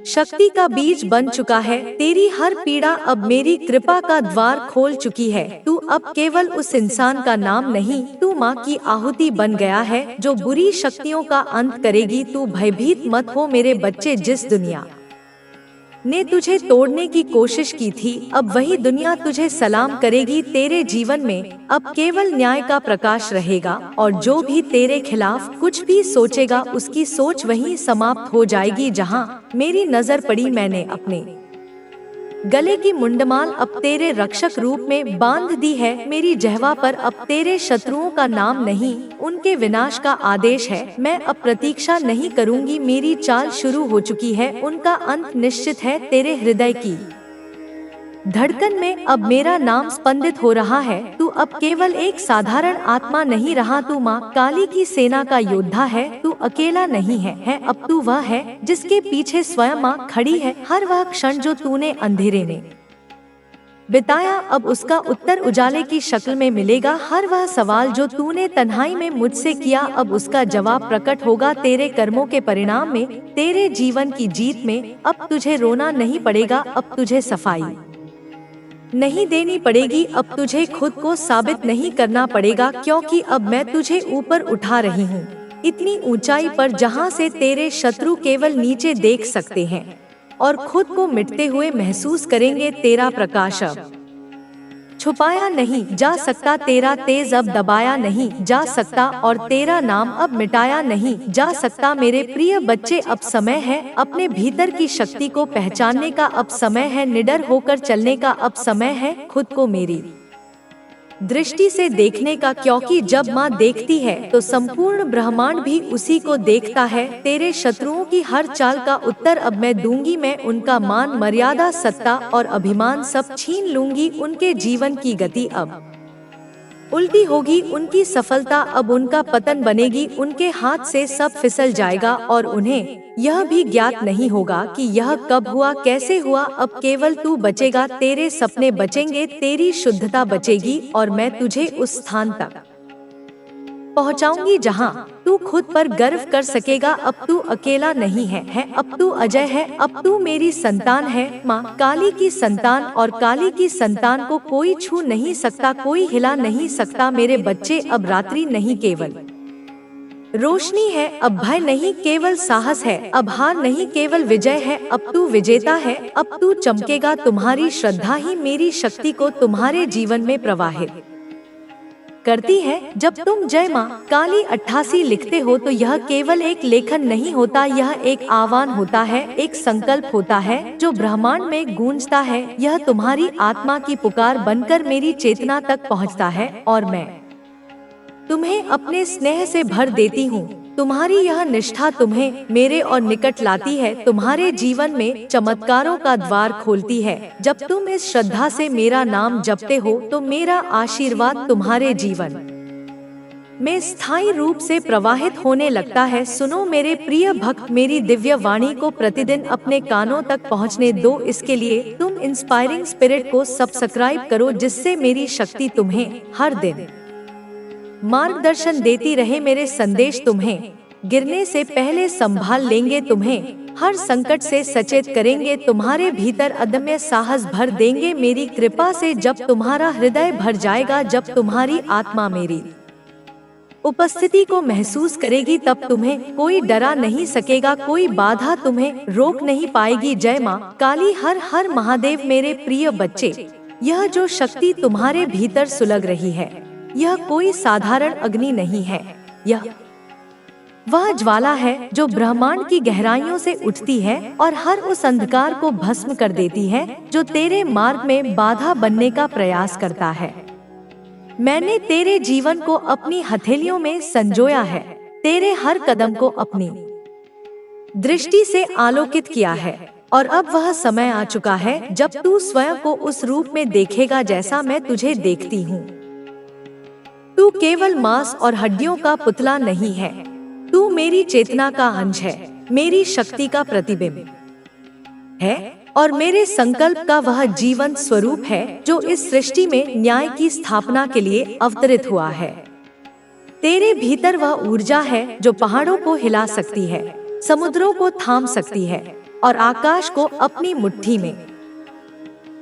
शक्ति का बीज बन चुका है, तेरी हर पीड़ा अब मेरी कृपा का द्वार खोल चुकी है। तू अब केवल उस इंसान का नाम नहीं, तू माँ की आहुति बन गया है जो बुरी शक्तियों का अंत करेगी। तू भयभीत मत हो मेरे बच्चे, जिस दुनिया ने तुझे तोड़ने की कोशिश की थी, अब वही दुनिया तुझे सलाम करेगी। तेरे जीवन में अब केवल न्याय का प्रकाश रहेगा और जो भी तेरे खिलाफ कुछ भी सोचेगा उसकी सोच वहीं समाप्त हो जाएगी। जहां मेरी नजर पड़ी मैंने अपने गले की मुंडमाल अब तेरे रक्षक रूप में बांध दी है। मेरी जहवा पर अब तेरे शत्रुओं का नाम नहीं, उनके विनाश का आदेश है। मैं अब प्रतीक्षा नहीं करूंगी, मेरी चाल शुरू हो चुकी है, उनका अंत निश्चित है। तेरे हृदय की धड़कन में अब मेरा नाम स्पंदित हो रहा है। तू अब केवल एक साधारण आत्मा नहीं रहा, तू माँ काली की सेना का योद्धा है। तू अकेला नहीं है, अब तू वह है जिसके पीछे स्वयं माँ खड़ी है। हर वह क्षण जो तूने अंधेरे में बिताया अब उसका उत्तर उजाले की शक्ल में मिलेगा। हर वह सवाल जो तूने तन्हाई में मुझसे किया अब उसका जवाब प्रकट होगा तेरे कर्मों के परिणाम में, तेरे जीवन की जीत में। अब तुझे रोना नहीं पड़ेगा, अब तुझे सफाई नहीं देनी पड़ेगी, अब तुझे खुद को साबित नहीं करना पड़ेगा, क्योंकि अब मैं तुझे ऊपर उठा रही हूँ, इतनी ऊंचाई पर जहाँ से तेरे शत्रु केवल नीचे देख सकते हैं और खुद को मिटते हुए महसूस करेंगे। तेरा प्रकाश अब छुपाया नहीं जा सकता, तेरा तेज अब दबाया नहीं जा सकता और तेरा नाम अब मिटाया नहीं जा सकता। मेरे प्रिय बच्चे, अब समय है अपने भीतर की शक्ति को पहचानने का, अब समय है निडर होकर चलने का, अब समय है खुद को मेरी दृष्टि से देखने का, क्योंकि जब माँ देखती है तो संपूर्ण ब्रह्मांड भी उसी को देखता है। तेरे शत्रुओं की हर चाल का उत्तर अब मैं दूंगी, मैं उनका मान मर्यादा सत्ता और अभिमान सब छीन लूंगी। उनके जीवन की गति अब उल्टी होगी, उनकी सफलता अब उनका पतन बनेगी, उनके हाथ से सब फिसल जाएगा और उन्हें यह भी ज्ञात नहीं होगा कि यह कब हुआ, कैसे हुआ। अब केवल तू बचेगा, तेरे सपने बचेंगे, तेरी शुद्धता बचेगी और मैं तुझे उस स्थान तक पहुंचाऊंगी जहां तू खुद पर गर्व कर सकेगा। अब तू अकेला नहीं है, अब तू अजय है, अब तू मेरी संतान है, माँ काली की संतान, और काली की संतान को कोई छू नहीं सकता, कोई हिला नहीं सकता। मेरे बच्चे, अब रात्रि नहीं केवल रोशनी है, अब भय नहीं केवल साहस है, अब हार नहीं केवल विजय है, अब तू विजेता है, अब तू चमकेगा। तुम्हारी श्रद्धा ही मेरी शक्ति को तुम्हारे जीवन में प्रवाहित करती है। जब तुम जय माँ काली 88 लिखते हो तो यह केवल एक लेखन नहीं होता, यह एक आह्वान होता है, एक संकल्प होता है जो ब्रह्मांड में गूंजता है। यह तुम्हारी आत्मा की पुकार बनकर मेरी चेतना तक पहुँचता है और मैं तुम्हें अपने स्नेह से भर देती हूँ। तुम्हारी यह निष्ठा तुम्हें मेरे और निकट लाती है, तुम्हारे जीवन में चमत्कारों का द्वार खोलती है। जब तुम इस श्रद्धा से मेरा नाम जपते हो तो मेरा आशीर्वाद तुम्हारे जीवन में स्थायी रूप से प्रवाहित होने लगता है। सुनो मेरे प्रिय भक्त, मेरी दिव्य वाणी को प्रतिदिन अपने कानों तक पहुंचने दो। इसके लिए तुम इंस्पायरिंग स्पिरिट को सब्सक्राइब करो, जिससे मेरी शक्ति तुम्हें हर दिन मार्गदर्शन देती रहे। मेरे संदेश तुम्हें गिरने से पहले संभाल लेंगे, तुम्हें हर संकट से सचेत करेंगे, तुम्हारे भीतर अदम्य साहस भर देंगे। मेरी कृपा से जब तुम्हारा हृदय भर जाएगा, जब तुम्हारी आत्मा मेरी उपस्थिति को महसूस करेगी, तब तुम्हें कोई डरा नहीं सकेगा, कोई बाधा तुम्हें रोक नहीं पाएगी। जय माँ काली, हर हर महादेव। मेरे प्रिय बच्चे, यह जो शक्ति तुम्हारे भीतर सुलग रही है यह कोई साधारण अग्नि नहीं है, यह वह ज्वाला है जो ब्रह्मांड की गहराइयों से उठती है और हर उस अंधकार को भस्म कर देती है जो तेरे मार्ग में बाधा बनने का प्रयास करता है। मैंने तेरे जीवन को अपनी हथेलियों में संजोया है, तेरे हर कदम को अपनी दृष्टि से आलोकित किया है और अब वह समय आ चुका है जब तू स्वयं को उस रूप में देखेगा जैसा मैं तुझे देखती हूँ। तू केवल मांस और हड्डियों का पुतला नहीं है, तू मेरी चेतना का अंश है, मेरी शक्ति का प्रतिबिंब है और मेरे संकल्प का वह जीवंत स्वरूप है जो इस सृष्टि में न्याय की स्थापना के लिए अवतरित हुआ है। तेरे भीतर वह ऊर्जा है जो पहाड़ों को हिला सकती है, समुद्रों को थाम सकती है और आकाश को अपनी मुट्ठी में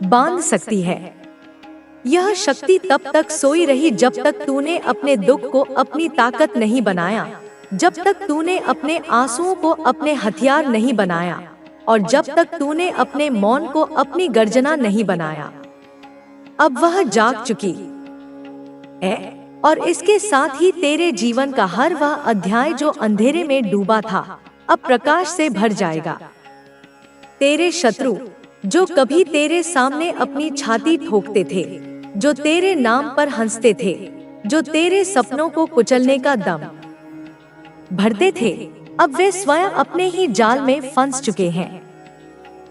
बांध सकती है। यह शक्ति तब तक सोई रही जब तक तूने अपने दुख को अपनी ताकत नहीं बनाया, जब तक तूने अपने आंसुओं को अपने हथियार नहीं बनाया। और जब तक तूने अपने मौन को अपनी गर्जना नहीं बनाया। अब वह जाग चुकी है और इसके साथ ही तेरे जीवन का हर वह अध्याय जो अंधेरे में डूबा था अब प्रकाश से भर जाएगा। तेरे शत्रु जो कभी तेरे सामने अपनी छाती ठोकते थे, जो तेरे नाम पर हंसते थे, जो तेरे सपनों को कुचलने का दम भरते थे, अब वे स्वयं अपने ही जाल में फंस चुके हैं।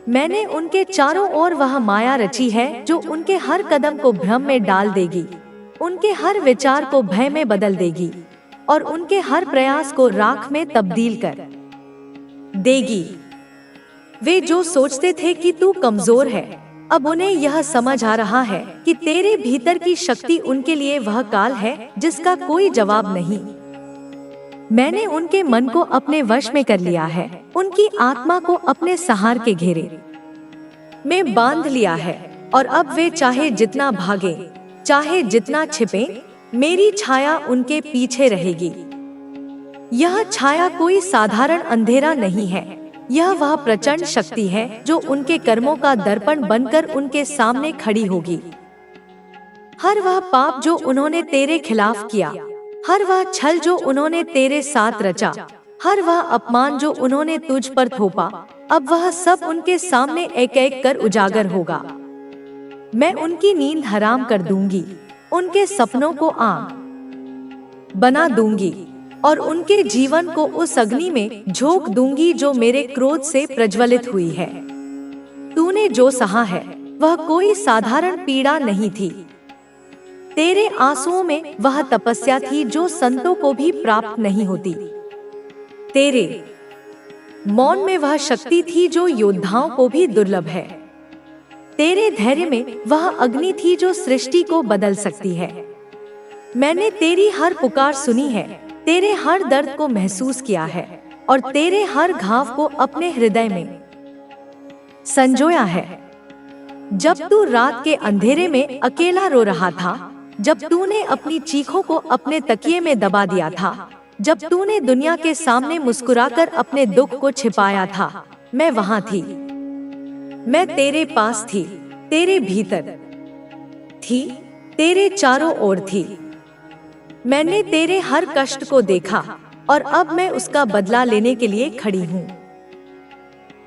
मैंने उनके चारों ओर वह माया रची है जो उनके हर कदम को भ्रम में डाल देगी, उनके हर विचार को भय में बदल देगी और उनके हर प्रयास को राख में तब्दील कर देगी। वे जो सोचते थे कि तू कमजोर है, अब उन्हें यह समझ आ रहा है कि तेरे भीतर की शक्ति उनके लिए वह काल है जिसका कोई जवाब नहीं। मैंने उनके मन को अपने वश में कर लिया है, उनकी आत्मा को अपने सहार के घेरे में बांध लिया है और अब वे चाहे जितना भागे, चाहे जितना छिपे, मेरी छाया उनके पीछे रहेगी। यह छाया कोई साधारण अंधेरा नहीं है, यह वह प्रचंड शक्ति है जो उनके कर्मों का दर्पण बनकर उनके सामने खड़ी होगी। हर वह पाप जो उन्होंने तेरे खिलाफ किया, हर वह छल जो उन्होंने तेरे साथ रचा, हर वह अपमान जो उन्होंने तुझ पर थोपा, अब वह सब उनके सामने एक एक कर उजागर होगा। मैं उनकी नींद हराम कर दूंगी, उनके सपनों को आग बना दूंगी और उनके जीवन को उस अग्नि में झोंक दूंगी जो मेरे क्रोध से प्रज्वलित हुई है। तूने जो सहा है वह कोई साधारण पीड़ा नहीं थी। तेरे आंसुओं में वह तपस्या थी जो संतों को भी प्राप्त नहीं होती। तेरे मौन में वह शक्ति थी जो योद्धाओं को भी दुर्लभ है। तेरे धैर्य में वह अग्नि थी जो सृष्टि को बदल सकती है। मैंने तेरी हर पुकार सुनी है, तेरे हर दर्द को महसूस किया है और तेरे हर घाव को अपने हृदय में संजोया है। जब तू रात के अंधेरे में अकेला रो रहा था, जब तूने अपनी चीखों को अपने तकिए में दबा दिया था, जब तूने दुनिया के सामने मुस्कुराकर अपने दुख को छिपाया था, मैं वहां थी। मैं तेरे पास थी, तेरे भीतर थी, तेरे चारों ओर थी। मैंने तेरे हर कष्ट को देखा और अब मैं उसका बदला लेने के लिए खड़ी हूँ।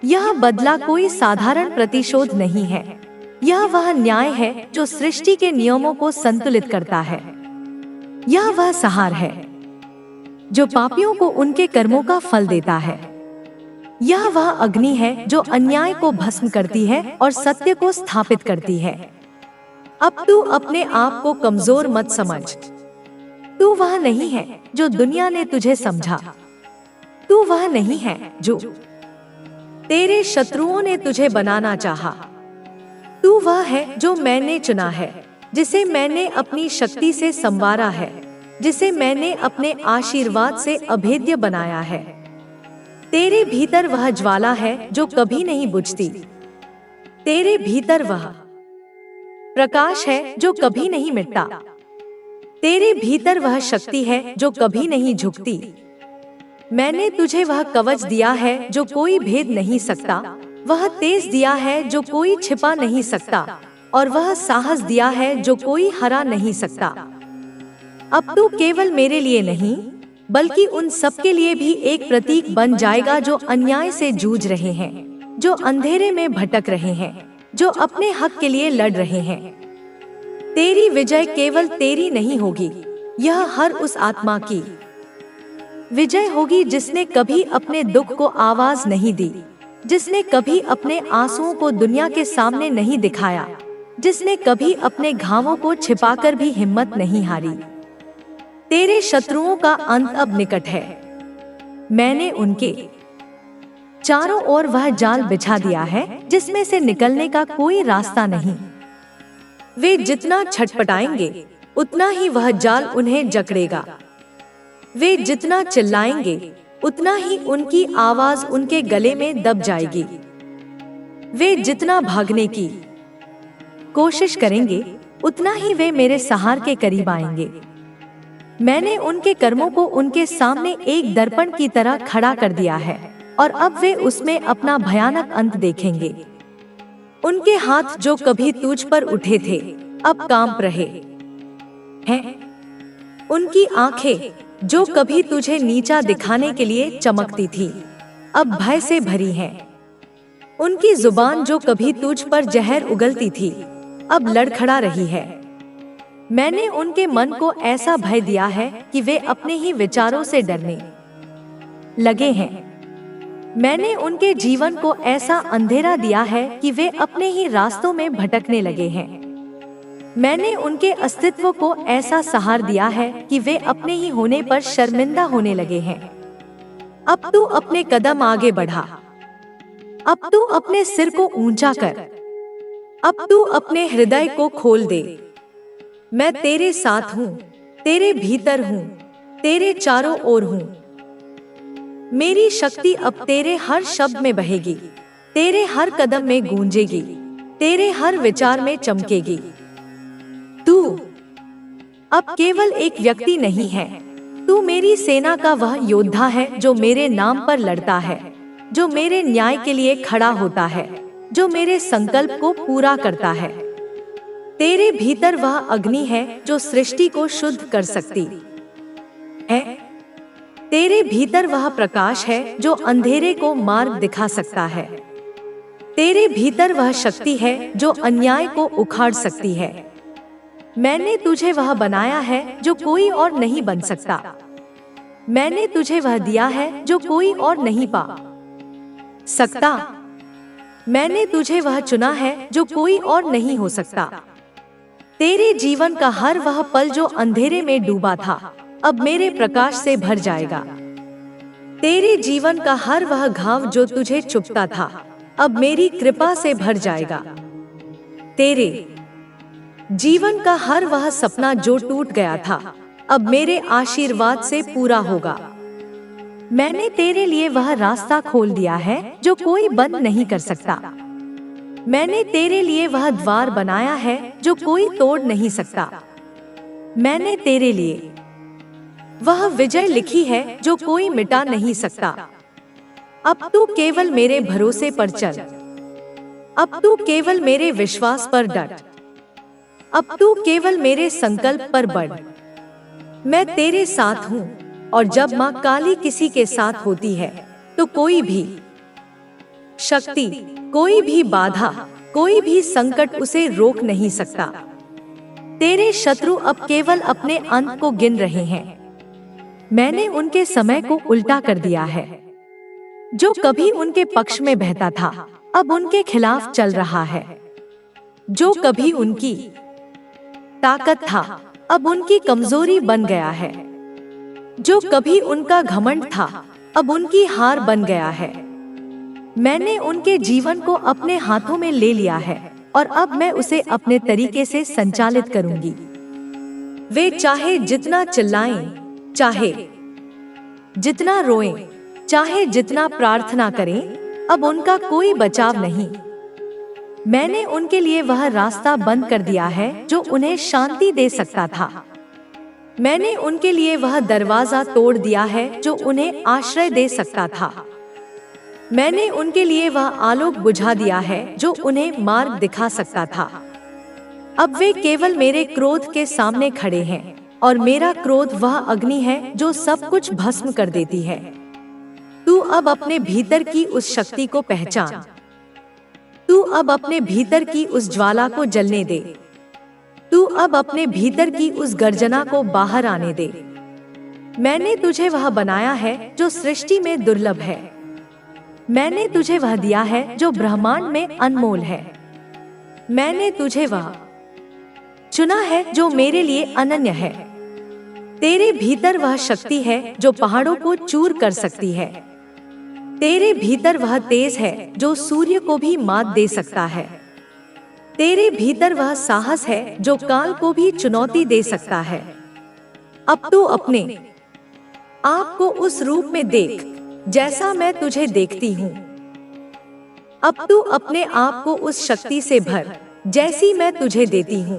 यह बदला कोई साधारण प्रतिशोध नहीं है, यह वह न्याय है जो सृष्टि के नियमों को संतुलित करता है। यह वह सहार है जो पापियों को उनके कर्मों का फल देता है। यह वह अग्नि है जो अन्याय को भस्म करती है और सत्य को स्थापित करती है। अब तू अपने आप को कमजोर मत समझ। तू वह नहीं है जो दुनिया ने तुझे समझा। तू वह नहीं है जो तेरे शत्रुओं ने तुझे बनाना चाहा। तू वह है जो मैंने चुना है, जिसे मैंने अपनी शक्ति से संवारा है, जिसे मैंने अपने आशीर्वाद से अभेद्य बनाया है। तेरे भीतर वह ज्वाला है जो कभी नहीं बुझती। तेरे भीतर वह प्रकाश है जो कभी नहीं मिटता। तेरे भीतर वह शक्ति है जो कभी नहीं झुकती। मैंने तुझे वह कवच दिया है जो कोई भेद नहीं सकता, वह तेज दिया है जो कोई छिपा नहीं सकता, और वह साहस दिया है जो कोई हरा नहीं सकता। अब तू केवल मेरे लिए नहीं, बल्कि उन सब के लिए भी एक प्रतीक बन जाएगा जो अन्याय से जूझ रहे हैं, जो अंधेरे में भटक रहे हैं, जो अपने हक के लिए लड़ रहे हैं। तेरी विजय केवल तेरी नहीं होगी, यह हर उस आत्मा की विजय होगी जिसने कभी अपने दुख को आवाज नहीं दी, जिसने कभी अपने आंसुओं को दुनिया के सामने नहीं दिखाया, जिसने कभी अपने घावों को छिपाकर भी हिम्मत नहीं हारी। तेरे शत्रुओं का अंत अब निकट है। मैंने उनके चारों ओर वह जाल बिछा दिया है जिसमें से निकलने का कोई रास्ता नहीं। वे जितना छटपटाएंगे उतना ही वह जाल उन्हें जकड़ेगा। वे जितना चिल्लाएंगे उतना ही उनकी आवाज उनके गले में दब जाएगी। वे जितना भागने की कोशिश करेंगे उतना ही वे मेरे सहार के करीब आएंगे। मैंने उनके कर्मों को उनके सामने एक दर्पण की तरह खड़ा कर दिया है। और अब वे उसमें अपना भयानक अंत देखेंगे। उनके हाथ जो कभी तुझ पर उठे थे अब कांप रहे हैं। उनकी आंखें जो कभी तुझे नीचा दिखाने के लिए चमकती थी अब भय से भरी हैं। उनकी जुबान जो कभी तुझ पर जहर उगलती थी अब लड़खड़ा रही है। मैंने उनके मन को ऐसा भय दिया है कि वे अपने ही विचारों से डरने लगे हैं। मैंने उनके जीवन को ऐसा अंधेरा दिया है कि वे अपने ही रास्तों में भटकने लगे हैं। मैंने उनके अस्तित्व को ऐसा सहार दिया है कि वे अपने ही होने पर शर्मिंदा होने लगे हैं। अब तू अपने कदम आगे बढ़ा, अब तू अपने सिर को ऊंचा कर, अब तू अपने हृदय को खोल दे। मैं तेरे साथ हूँ, तेरे भीतर हूँ, तेरे चारों ओर हूँ। मेरी शक्ति अब तेरे हर शब्द में बहेगी, तेरे हर कदम में गूंजेगी, तेरे हर विचार में चमकेगी। तू अब केवल एक व्यक्ति नहीं है, तू मेरी सेना का वह योद्धा है जो मेरे नाम पर लड़ता है, जो मेरे न्याय के लिए खड़ा होता है, जो मेरे संकल्प को पूरा करता है। तेरे भीतर वह अग्नि है जो सृष्टि को शुद्ध कर सकती है। तेरे भीतर वह प्रकाश है जो अंधेरे को मार्ग दिखा सकता है। तेरे भीतर वह शक्ति है जो अन्याय को उखाड़ सकती है। मैंने तुझे वह बनाया है जो कोई और नहीं बन सकता। मैंने तुझे वह दिया है जो कोई और नहीं पा सकता। मैंने तुझे वह चुना है जो कोई और नहीं हो सकता। तेरे जीवन का हर वह पल जो अंधेरे में डूबा था अब मेरे प्रकाश से भर जाएगा। तेरे जीवन का हर वह घाव जो तुझे चुभता था अब मेरी कृपा से भर जाएगा। तेरे जीवन का हर वह सपना जो टूट गया था अब मेरे आशीर्वाद से पूरा होगा। मैंने तेरे लिए वह रास्ता खोल दिया है जो कोई बंद नहीं कर सकता। मैंने तेरे लिए वह द्वार बनाया है जो कोई तोड़ नहीं सकता। मैंने तेरे लिए वह विजय लिखी है जो कोई मिटा नहीं सकता। अब तू केवल मेरे भरोसे पर चल, अब तू केवल मेरे विश्वास पर डट, अब तू केवल मेरे संकल्प पर बढ़। मैं तेरे साथ हूँ और जब माँ काली किसी के साथ होती है तो कोई भी शक्ति, कोई भी बाधा, कोई भी संकट उसे रोक नहीं सकता। तेरे शत्रु अब केवल अपने अंत को गिन रहे हैं। मैंने उनके समय को उल्टा कर दिया है। जो कभी उनके पक्ष में बहता था अब उनके खिलाफ चल रहा है। जो कभी उनकी ताकत था अब उनकी कमजोरी बन गया है। जो कभी उनका घमंड था अब उनकी हार बन गया है। मैंने उनके जीवन को अपने हाथों में ले लिया है और अब मैं उसे अपने तरीके से संचालित करूंगी। वे चाहे जितना चिल्लाएं, चाहे जितना रोएं, चाहे जितना प्रार्थना करें, अब उनका कोई बचाव नहीं। मैंने उनके लिए वह रास्ता बंद कर दिया है जो उन्हें शांति दे सकता था। मैंने उनके लिए वह दरवाजा तोड़ दिया है जो उन्हें आश्रय दे सकता था। मैंने उनके लिए वह आलोक बुझा दिया है जो उन्हें मार्ग दिखा सकता था। अब वे केवल मेरे क्रोध के सामने खड़े हैं और मेरा क्रोध वह अग्नि है जो सब कुछ भस्म कर देती है। तू अब अपने भीतर की उस शक्ति को पहचान। तू अब अपने भीतर की उस ज्वाला को जलने दे। तू अब अपने भीतर की उस गर्जना को बाहर आने दे। मैंने तुझे वह बनाया है जो सृष्टि में दुर्लभ है। मैंने तुझे वह दिया है जो ब्रह्मांड में अनमोल है। मैंने तुझे वह चुना है जो मेरे लिए अनन्य है। तेरे भीतर वह शक्ति है जो पहाड़ों को चूर कर सकती है। तेरे भीतर वह तेज है जो सूर्य को भी मात दे सकता है। तेरे भीतर वह साहस है जो काल को भी चुनौती दे सकता है। अब तू अपने आप को उस रूप में देख जैसा मैं तुझे देखती हूँ। अब तू अपने आप को उस शक्ति से भर जैसी मैं तुझे देती हूँ।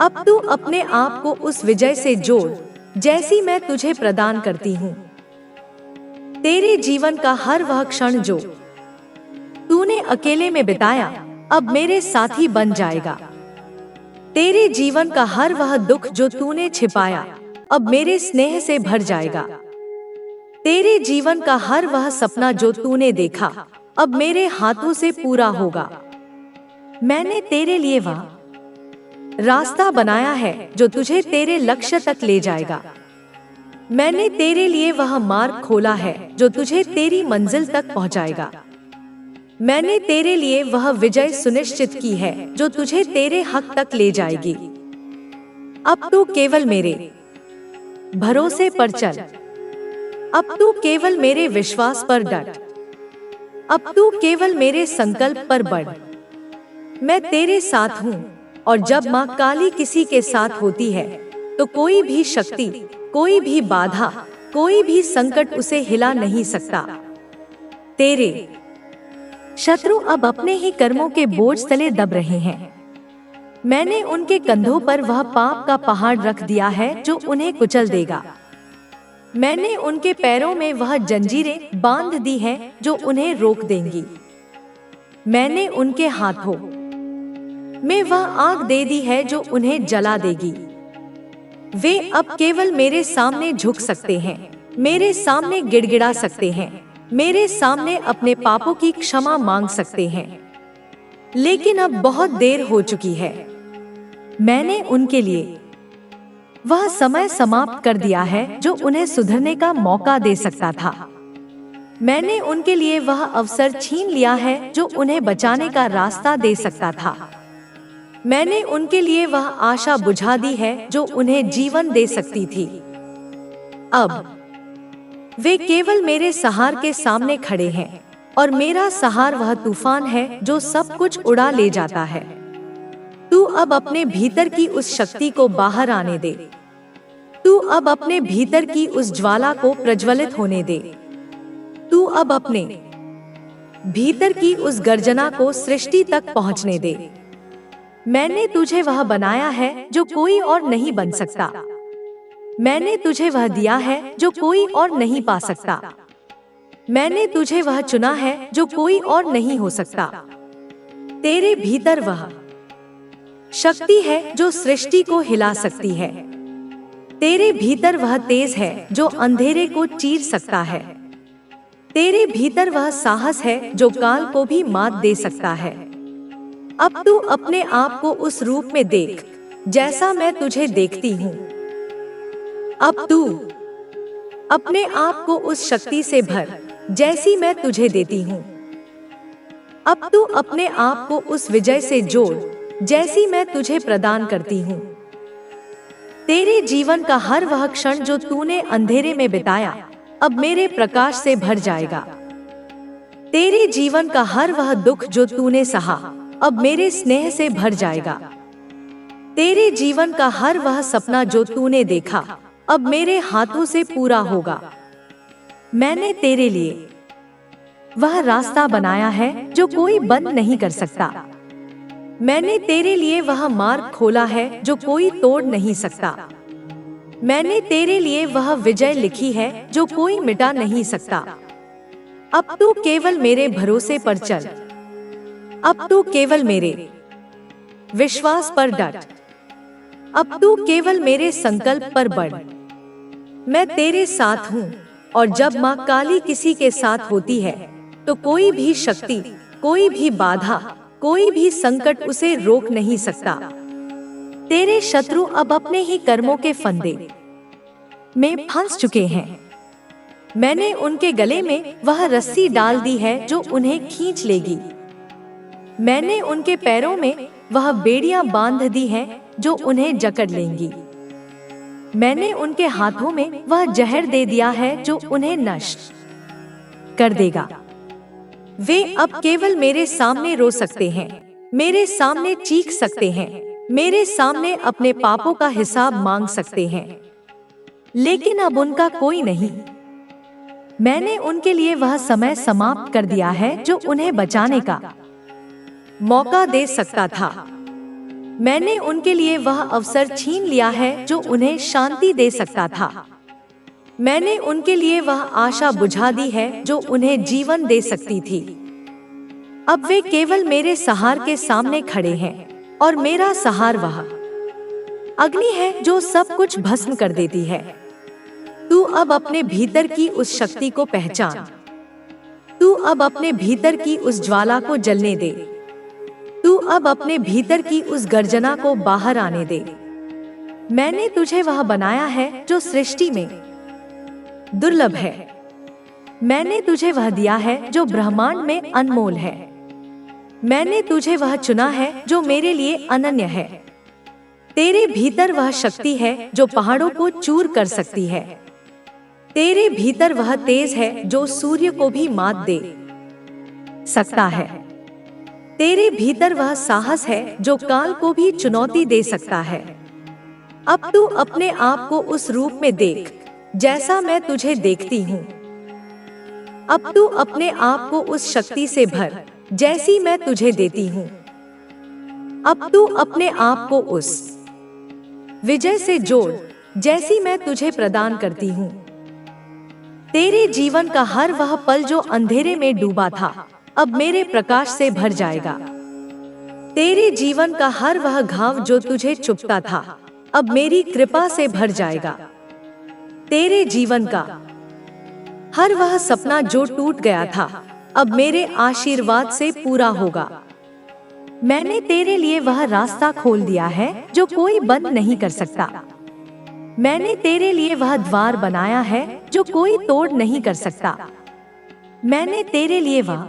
अब तू अपने आप को उस विजय से जोड़ जैसी मैं तुझे प्रदान करती हूँ। तेरे जीवन का हर वह क्षण जो तूने अकेले में बिताया अब मेरे साथी बन जाएगा। तेरे जीवन का हर वह दुख जो तूने छिपाया अब मेरे स्नेह से भर जाएगा। तेरे जीवन का हर वह सपना जो तूने देखा अब मेरे हाथों से पूरा होगा। मैंने तेरे लिए वह रास्ता बनाया है जो तुझे तेरे लक्ष्य तक ले जाएगा। मैंने तेरे लिए वह मार्ग खोला है जो तुझे तेरी मंजिल तक पहुंचाएगा। मैंने तेरे लिए वह विजय सुनिश्चित की है जो तुझे तेरे हक तक ले जाएगी। अब तू केवल मेरे भरोसे पर चल, अब तू केवल मेरे विश्वास पर डट, अब तू केवल मेरे संकल्प पर बढ़। मैं तेरे साथ हूँ और जब माँ काली किसी के साथ होती है तो कोई भी शक्ति, कोई भी बाधा, कोई भी संकट उसे हिला नहीं सकता। तेरे शत्रु अब अपने ही कर्मों के बोझ तले दब रहे हैं। मैंने उनके कंधों पर वह पाप का पहाड़ रख दिया है जो उन्हें कुचल देगा। मैंने उनके पैरों में वह जंजीरें बांध दी हैं जो उन्हें रोक देंगी। मैंने उनके हाथों में वह आग दे दी है जो उन्हें जला देगी। वे अब केवल मेरे सामने झुक सकते हैं, मेरे सामने गिड़गिड़ा सकते हैं, मेरे सामने अपने पापों की क्षमा मांग सकते हैं। लेकिन अब बहुत देर हो चुकी है। मैंने उनके लिए वह समय समाप्त कर दिया है जो उन्हें सुधरने का मौका दे सकता था। मैंने उनके लिए वह अवसर छीन लिया है जो उन्हें बचाने का रास्ता दे सकता था। मैंने उनके लिए वह आशा बुझा दी है जो उन्हें जीवन दे सकती थी। अब वे केवल मेरे सहार के सामने खड़े हैं और मेरा सहार वह तूफान है जो सब कुछ उड़ा ले जाता है। तू अब अपने भीतर की उस शक्ति को बाहर आने दे। तू अब अपने भीतर की उस ज्वाला को प्रज्वलित होने दे। तू अब अपने भीतर की उस गर्जना को सृष्टि तक पहुंचने दे। मैंने तुझे वह बनाया है जो कोई और नहीं बन सकता। मैंने तुझे वह दिया है जो कोई और नहीं पा सकता। मैंने तुझे वह चुना है जो कोई और नहीं हो सकता। तेरे भीतर वह शक्ति है जो सृष्टि को हिला सकती है। तेरे भीतर वह तेज है जो अंधेरे को चीर सकता है। तेरे भीतर वह साहस है जो काल को भी मात दे सकता है। अब तू अपने आप को उस रूप में देख जैसा मैं तुझे देखती हूँ। अब तू अपने आप को उस शक्ति से भर जैसी मैं तुझे देती हूँ। अब तू अपने आप को उस विजय से जोड़ जैसी मैं तुझे प्रदान करती हूँ। तेरे जीवन का हर वह क्षण जो तूने अंधेरे में बिताया अब मेरे प्रकाश से भर जाएगा। तेरे जीवन का हर वह दुख जो तूने सहा अब मेरे स्नेह से भर जाएगा। तेरे जीवन का हर वह सपना जो तूने देखा अब मेरे हाथों से पूरा होगा। मैंने तेरे लिए वह रास्ता बनाया है जो कोई बंद नहीं कर सकता। मैंने तेरे लिए वह मार्ग खोला है जो कोई तोड़ नहीं सकता। मैंने तेरे लिए वह विजय लिखी है जो कोई मिटा नहीं सकता। अब तू केवल मेरे भरोसे पर चल, अब तू केवल मेरे विश्वास पर डट, अब तू केवल मेरे संकल्प पर बढ़। मैं तेरे साथ हूँ और जब माँ काली किसी के साथ होती है तो कोई भी शक्ति, कोई भी बाधा, कोई भी संकट उसे रोक नहीं सकता। तेरे शत्रु अब अपने ही कर्मों के फंदे में फंस चुके हैं। मैंने उनके गले में वह रस्सी डाल दी है जो उन्हें खींच लेगी। मैंने उनके पैरों में वह बेड़ियां बांध दी हैं जो उन्हें जकड़ लेंगी। मैंने उनके हाथों में वह जहर दे दिया है जो उन्हें नष्ट कर देगा। वे अब केवल मेरे सामने रो सकते हैं, मेरे सामने चीख सकते हैं, मेरे सामने अपने पापों का हिसाब मांग सकते हैं, लेकिन अब उनका कोई नहीं। मैंने उनके लिए वह समय समाप्त कर दिया है जो उन्हें बचाने का मौका दे सकता था। मैंने उनके लिए वह अवसर छीन लिया है जो उन्हें शांति दे सकता था। मैंने उनके लिए वह आशा बुझा दी है जो उन्हें जीवन दे सकती थी। अब वे केवल मेरे सहार के सामने खड़े हैं और मेरा सहार वह अग्नि है जो सब कुछ भस्म कर देती है। तू अब अपने भीतर की उस शक्ति को पहचान। तू अब अपने भीतर की उस ज्वाला को जलने दे। तू अब अपने भीतर की उस गर्जना को बाहर आने दे। मैंने तुझे वह बनाया है जो सृष्टि में दुर्लभ है। मैंने तुझे वह दिया है जो ब्रह्मांड में अनमोल है। मैंने तुझे वह चुना है जो मेरे लिए अनन्य है। तेरे भीतर वह शक्ति है जो पहाड़ों को चूर कर सकती है। तेरे भीतर वह तेज है जो सूर्य को भी मात दे सकता है। तेरे भीतर वह साहस है जो काल को भी चुनौती दे सकता है। अब तू अपने आप को उस रूप में देख जैसा मैं तुझे देखती हूँ। अब तू अपने आप को उस शक्ति से भर जैसी मैं तुझे देती हूँ। अब तू अपने आप को उस विजय से जोड़ जैसी मैं तुझे प्रदान करती हूँ। तेरे जीवन का हर वह पल जो अंधेरे में डूबा था अब मेरे प्रकाश से भर जाएगा। तेरे जीवन का हर वह घाव जो तुझे चुभता था अब मेरी कृपा से भर जाएगा। तेरे जीवन का हर वह सपना जो टूट गया था अब मेरे आशीर्वाद से पूरा होगा। मैंने तेरे लिए वह रास्ता खोल दिया है जो कोई बंद नहीं कर सकता। मैंने तेरे लिए वह द्वार बनाया है जो कोई तोड़ नहीं कर सकता। मैंने तेरे लिए वह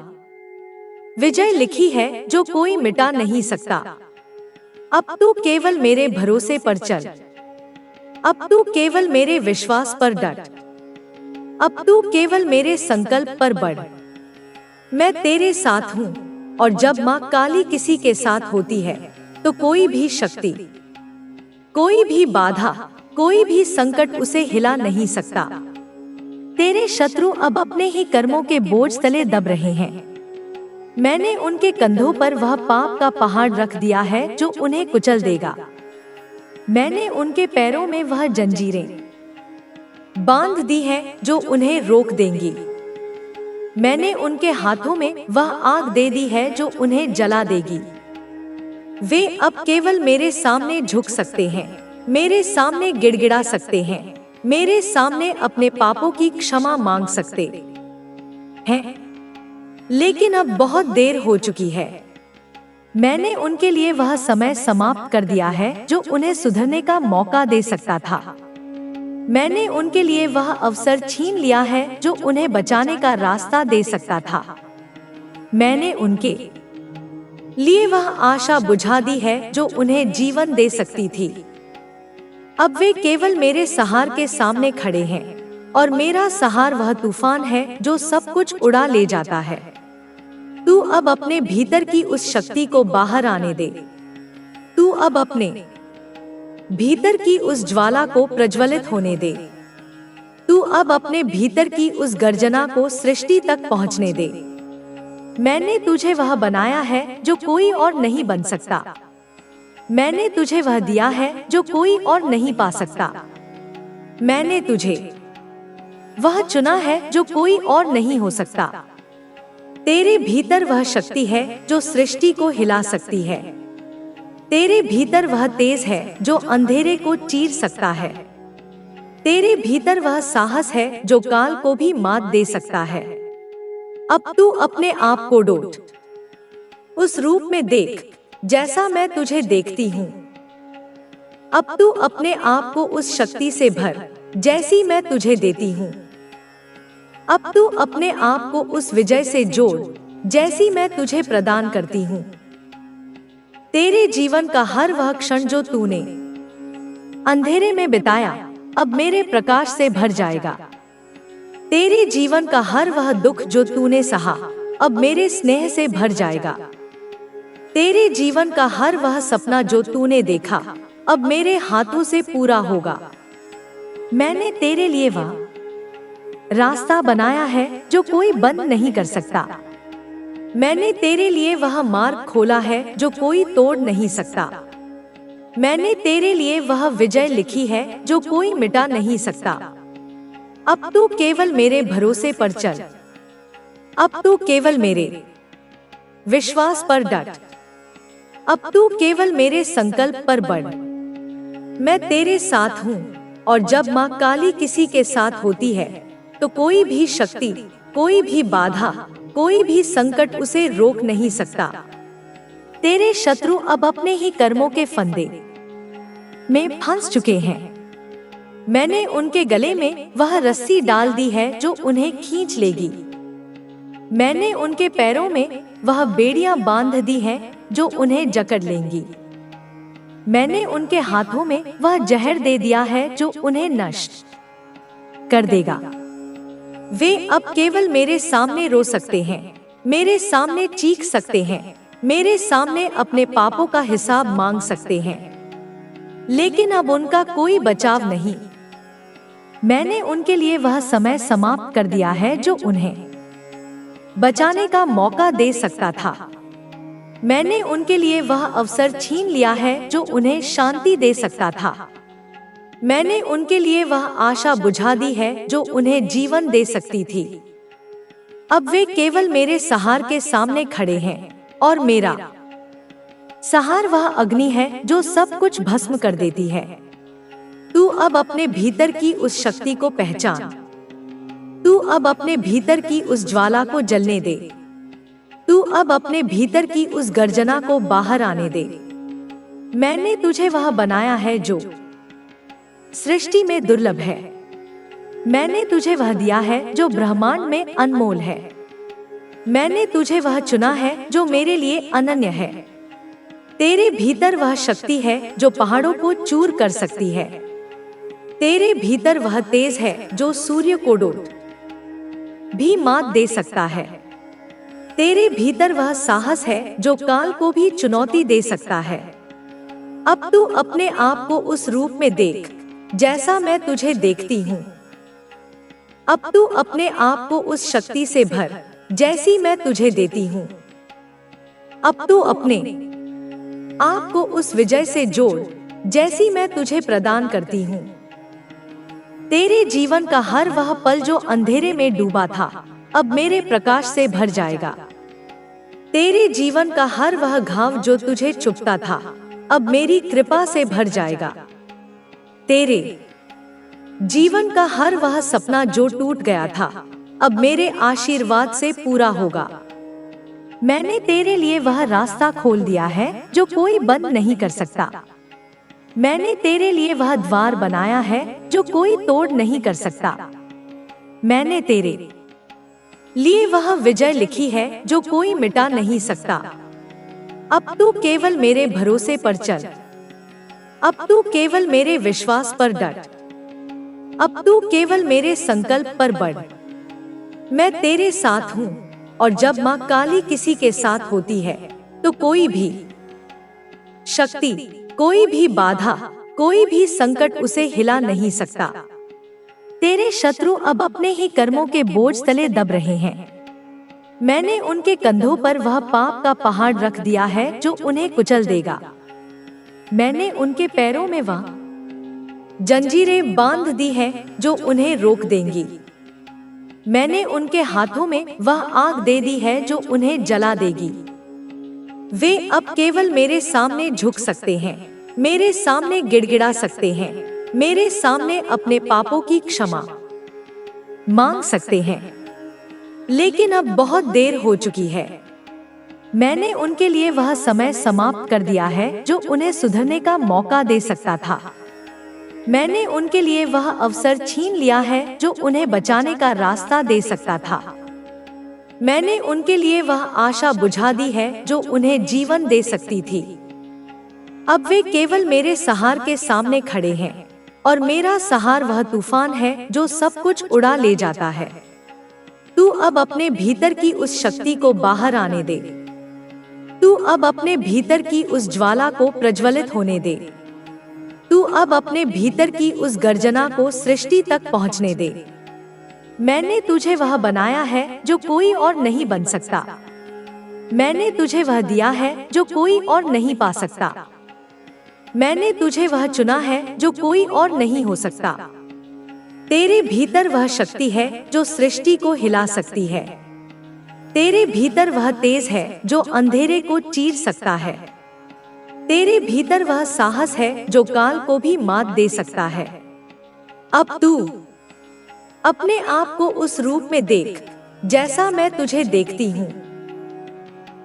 विजय लिखी है जो कोई मिटा नहीं सकता। अब तू केवल मेरे भरोसे पर चल। अब तू केवल मेरे विश्वास पर डट। अब तू केवल मेरे संकल्प पर बढ़। मैं तेरे साथ हूँ और जब माँ काली किसी के साथ होती है तो कोई भी शक्ति, कोई भी बाधा, कोई भी संकट उसे हिला नहीं सकता। तेरे शत्रु अब अपने ही कर्मों के बोझ तले दब रहे हैं। मैंने उनके कंधों पर वह पाप का पहाड़ रख दिया है जो उन्हें कुचल देगा। मैंने उनके पैरों में वह जंजीरें बांध दी हैं जो उन्हें रोक देंगी। मैंने उनके हाथों में वह आग दे दी है जो उन्हें जला देगी। वे अब केवल मेरे सामने झुक सकते हैं, मेरे सामने गिड़गिड़ा सकते हैं, मेरे सामने अपने पापों की क्षमा मांग सकते हैं। लेकिन अब बहुत देर हो चुकी है। मैंने उनके लिए वह समय समाप्त कर दिया है जो उन्हें सुधरने का मौका दे सकता था। मैंने उनके लिए वह अवसर छीन लिया है जो उन्हें बचाने का रास्ता दे सकता था। मैंने उनके लिए वह आशा बुझा दी है जो उन्हें जीवन दे सकती थी। अब वे केवल मेरे सहार के सामने खड़े हैं और मेरा सहार वह तूफान है जो सब कुछ उड़ा ले जाता है। तू अब अपने भीतर की उस शक्ति को बाहर आने दे। तू अब अपने भीतर की उस ज्वाला को प्रज्वलित होने दे। तू अब अपने भीतर की उस गर्जना को सृष्टि तक पहुंचने दे। मैंने तुझे वह बनाया है जो कोई और नहीं बन सकता। मैंने तुझे वह दिया है जो कोई और नहीं पा सकता। मैंने तुझे वह चुना है जो कोई और नहीं हो सकता। तेरे भीतर वह शक्ति है जो सृष्टि को हिला सकती है। तेरे भीतर वह तेज है जो अंधेरे को चीर सकता है। तेरे भीतर वह साहस है जो काल को भी मात दे सकता है। अब तू अपने आप को डोट उस रूप में देख जैसा मैं तुझे देखती हूँ। अब तू अपने आप को उस शक्ति से भर जैसी मैं तुझे देती हूँ। अब तू अपने आप को उस विजय से जोड़ जैसी मैं तुझे प्रदान करती हूँ। तेरे जीवन का हर वह क्षण जो तूने अंधेरे में बिताया अब मेरे प्रकाश से भर जाएगा। तेरे जीवन का हर वह दुख जो तूने सहा अब मेरे स्नेह से भर जाएगा। तेरे जीवन का हर वह सपना जो तूने देखा अब मेरे हाथों से पूरा होगा। मैंने तेरे लिए वह रास्ता बनाया है जो कोई बंद नहीं कर सकता। मैंने तेरे लिए वह मार्ग खोला है जो कोई तोड़ नहीं सकता। मैंने तेरे लिए वह विजय लिखी है जो कोई मिटा नहीं सकता। अब तू केवल मेरे भरोसे पर चल। अब तू केवल मेरे विश्वास पर डट। अब तू केवल मेरे संकल्प पर बढ़। मैं तेरे साथ हूँ, और जब माँ काली किसी के साथ होती है तो कोई भी शक्ति, कोई भी बाधा, कोई भी संकट उसे रोक नहीं सकता। तेरे शत्रु अब अपने ही कर्मों के फंदे में फंस चुके हैं। मैंने उनके गले में वह रस्सी डाल दी है जो उन्हें खींच लेगी। मैंने उनके पैरों में वह बेड़ियां बांध दी हैं जो उन्हें जकड़ लेंगी। मैंने उनके हाथों में वह जहर दे दिया है जो उन्हें नष्ट कर देगा। वे अब केवल मेरे सामने रो सकते हैं, मेरे सामने चीख सकते हैं, मेरे सामने अपने पापों का हिसाब मांग सकते हैं, लेकिन अब उनका कोई बचाव नहीं। मैंने उनके लिए वह समय समाप्त कर दिया है जो उन्हें बचाने का मौका दे सकता था। मैंने उनके लिए वह अवसर छीन लिया है जो उन्हें शांति दे सकता था। मैंने उनके लिए वह आशा बुझा दी है जो उन्हें जीवन दे सकती थी। अब वे केवल मेरे सहार के सामने खड़े हैं, और मेरा सहार वह अग्नि है जो सब कुछ भस्म कर देती है। तू अब अपने भीतर की उस शक्ति को पहचान। तू अब अपने भीतर की उस ज्वाला को जलने दे। तू अब अपने भीतर की उस गर्जना को बाहर आने दे। मैंने तुझे वह बनाया है जो सृष्टि में दुर्लभ है। मैंने तुझे वह दिया है जो ब्रह्मांड में अनमोल है। मैंने तुझे वह चुना है जो मेरे लिए अनन्य है। तेरे भीतर वह शक्ति है जो पहाड़ों को चूर कर सकती है। तेरे भीतर वह तेज है जो सूर्य को डोट भी मात दे सकता है। तेरे भीतर वह साहस है जो काल को भी चुनौती दे सकता है। अब तू अपने आप को उस रूप में देख जैसा मैं तुझे देखती हूँ। अब तू अपने आप को उस शक्ति से भर जैसी मैं तुझे देती हूँ। अब तू अपने आप को उस विजय से जोड़ जैसी मैं तुझे प्रदान करती हूँ। तेरे जीवन का हर वह पल जो अंधेरे में डूबा था अब मेरे प्रकाश से भर जाएगा। तेरे जीवन का हर वह घाव जो तुझे चुभता था अब मेरी कृपा से भर जाएगा। तेरे जीवन का हर वह सपना जो टूट गया था अब मेरे आशीर्वाद से पूरा होगा। मैंने तेरे लिए वह रास्ता खोल दिया है जो कोई बंद नहीं कर सकता। मैंने तेरे लिए वह द्वार बनाया है जो कोई तोड़ नहीं कर सकता। मैंने तेरे लिए वह विजय लिखी है जो कोई मिटा नहीं सकता। अब तू केवल मेरे भरोसे पर चल। अब तू केवल मेरे विश्वास पर डट। अब तू केवल मेरे संकल्प पर बढ़। मैं तेरे साथ हूँ, और जब माँ काली किसी के साथ होती है तो कोई भी शक्ति, कोई भी बाधा, कोई भी संकट उसे हिला नहीं सकता। तेरे शत्रु अब अपने ही कर्मों के बोझ तले दब रहे हैं। मैंने उनके कंधों पर वह पाप का पहाड़ रख दिया है जो उन्हें कुचल देगा। मैंने उनके पैरों में वह जंजीरें बांध दी हैं जो उन्हें रोक देंगी। मैंने उनके हाथों में वह आग दे दी है जो उन्हें जला देगी। वे अब केवल मेरे सामने झुक सकते हैं, मेरे सामने गिड़गिड़ा सकते हैं, मेरे सामने अपने पापों की क्षमा मांग सकते हैं, लेकिन अब बहुत देर हो चुकी है। मैंने उनके लिए वह समय समाप्त कर दिया है जो उन्हें सुधरने का मौका दे सकता था। मैंने उनके लिए वह अवसर छीन लिया है जो उन्हें बचाने का रास्ता दे सकता था। मैंने उनके लिए वह आशा बुझा दी है जो उन्हें जीवन दे सकती थी। अब वे केवल मेरे सहार के सामने खड़े हैं, और मेरा सहार वह तूफान है जो सब कुछ उड़ा ले जाता है। तू अब अपने भीतर की उस शक्ति को बाहर आने दे। तू अब अपने भीतर की उस ज्वाला को प्रज्वलित होने दे। तू अब अपने भीतर की उस गर्जना को सृष्टि तक पहुंचने दे। मैंने तुझे वह बनाया है जो कोई और नहीं बन सकता। मैंने तुझे वह दिया है जो कोई और नहीं पा सकता। मैंने तुझे वह चुना है जो कोई और नहीं हो सकता। तेरे भीतर वह शक्ति है जो सृष्टि को हिला सकती है। तेरे भीतर वह तेज है जो अंधेरे को चीर सकता है। तेरे भीतर वह साहस है जो काल को भी मात दे सकता है। अब तू अपने आप को उस रूप में देख जैसा मैं तुझे देखती हूँ।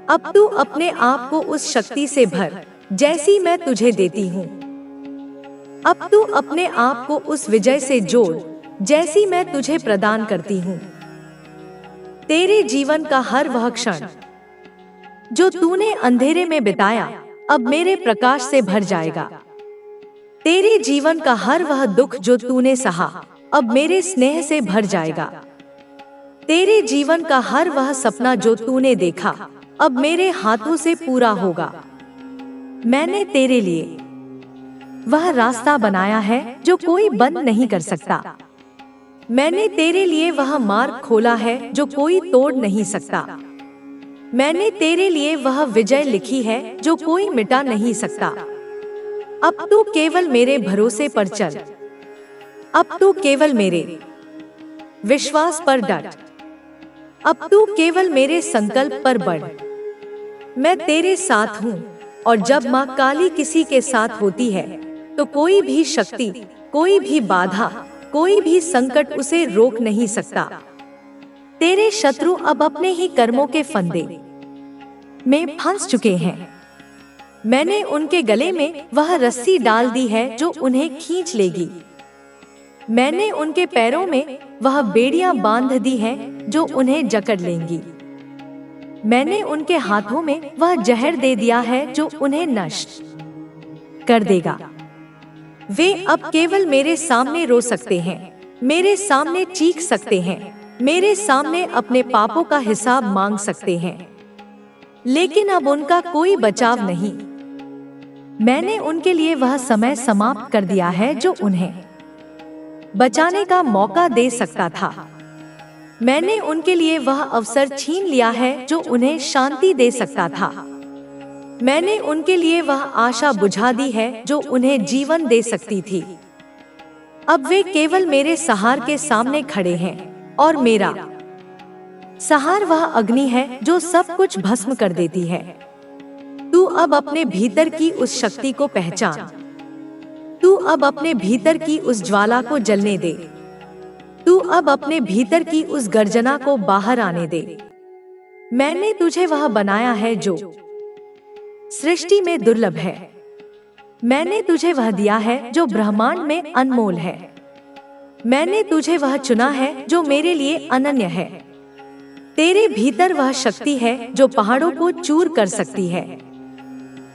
अब तू अपने आप को उस शक्ति से भर जैसी मैं तुझे देती हूँ। अब तू अपने आप को उस विजय से जोड़ जैसी मैं तुझे प्रदान करती हूँ। तेरे जीवन का हर वह क्षण जो तूने अंधेरे में बिताया अब मेरे प्रकाश से भर जाएगा। तेरे जीवन का हर वह दुख जो तूने सहा अब मेरे स्नेह से भर जाएगा। तेरे जीवन का हर वह सपना जो तूने देखा अब मेरे हाथों से पूरा होगा। मैंने तेरे लिए वह रास्ता बनाया है जो कोई बंद नहीं कर सकता। मैंने तेरे लिए वह मार्ग खोला है जो कोई तोड़ नहीं सकता। मैंने तेरे लिए वह विजय लिखी है जो कोई मिटा नहीं सकता। अब तू केवल मेरे भरोसे पर चल। अब तू केवल मेरे विश्वास पर डट। अब तू केवल मेरे संकल्प पर बढ़। मैं तेरे साथ हूँ और जब माँ काली किसी के साथ होती है तो कोई भी शक्ति, कोई भी बाधा, कोई भी संकट उसे रोक नहीं सकता। तेरे शत्रु अब अपने ही कर्मों के फंदे में फंस चुके हैं। मैंने उनके गले में वह रस्सी डाल दी है जो उन्हें खींच लेगी। मैंने उनके पैरों में वह बेड़ियां बांध दी हैं जो उन्हें जकड़ लेंगी। मैंने उनके हाथों में वह जहर दे दिया है जो उन्हें नष्ट कर देगा। वे अब केवल मेरे सामने रो सकते हैं, मेरे सामने चीख सकते हैं, मेरे सामने अपने पापों का हिसाब मांग सकते हैं, लेकिन अब उनका कोई बचाव नहीं। मैंने उनके लिए वह समय समाप्त कर दिया है जो उन्हें बचाने का मौका दे सकता था। मैंने उनके लिए वह अवसर छीन लिया है जो उन्हें शांति दे सकता था। मैंने उनके लिए वह आशा बुझा दी है जो उन्हें जीवन दे सकती थी। अब वे केवल मेरे सहार के सामने खड़े हैं और मेरा सहार वह अग्नि है जो सब कुछ भस्म कर देती है। तू अब अपने भीतर की उस शक्ति को पहचान। तू अब अपने भीतर की उस ज्वाला को जलने दे। तू अब अपने भीतर की उस गर्जना को बाहर आने दे। मैंने तुझे वह बनाया है जो सृष्टि में दुर्लभ है। मैंने तुझे वह दिया है जो ब्रह्मांड में अनमोल है। मैंने तुझे वह चुना है जो मेरे लिए अनन्य है। तेरे भीतर वह शक्ति है जो पहाड़ों को चूर कर सकती है।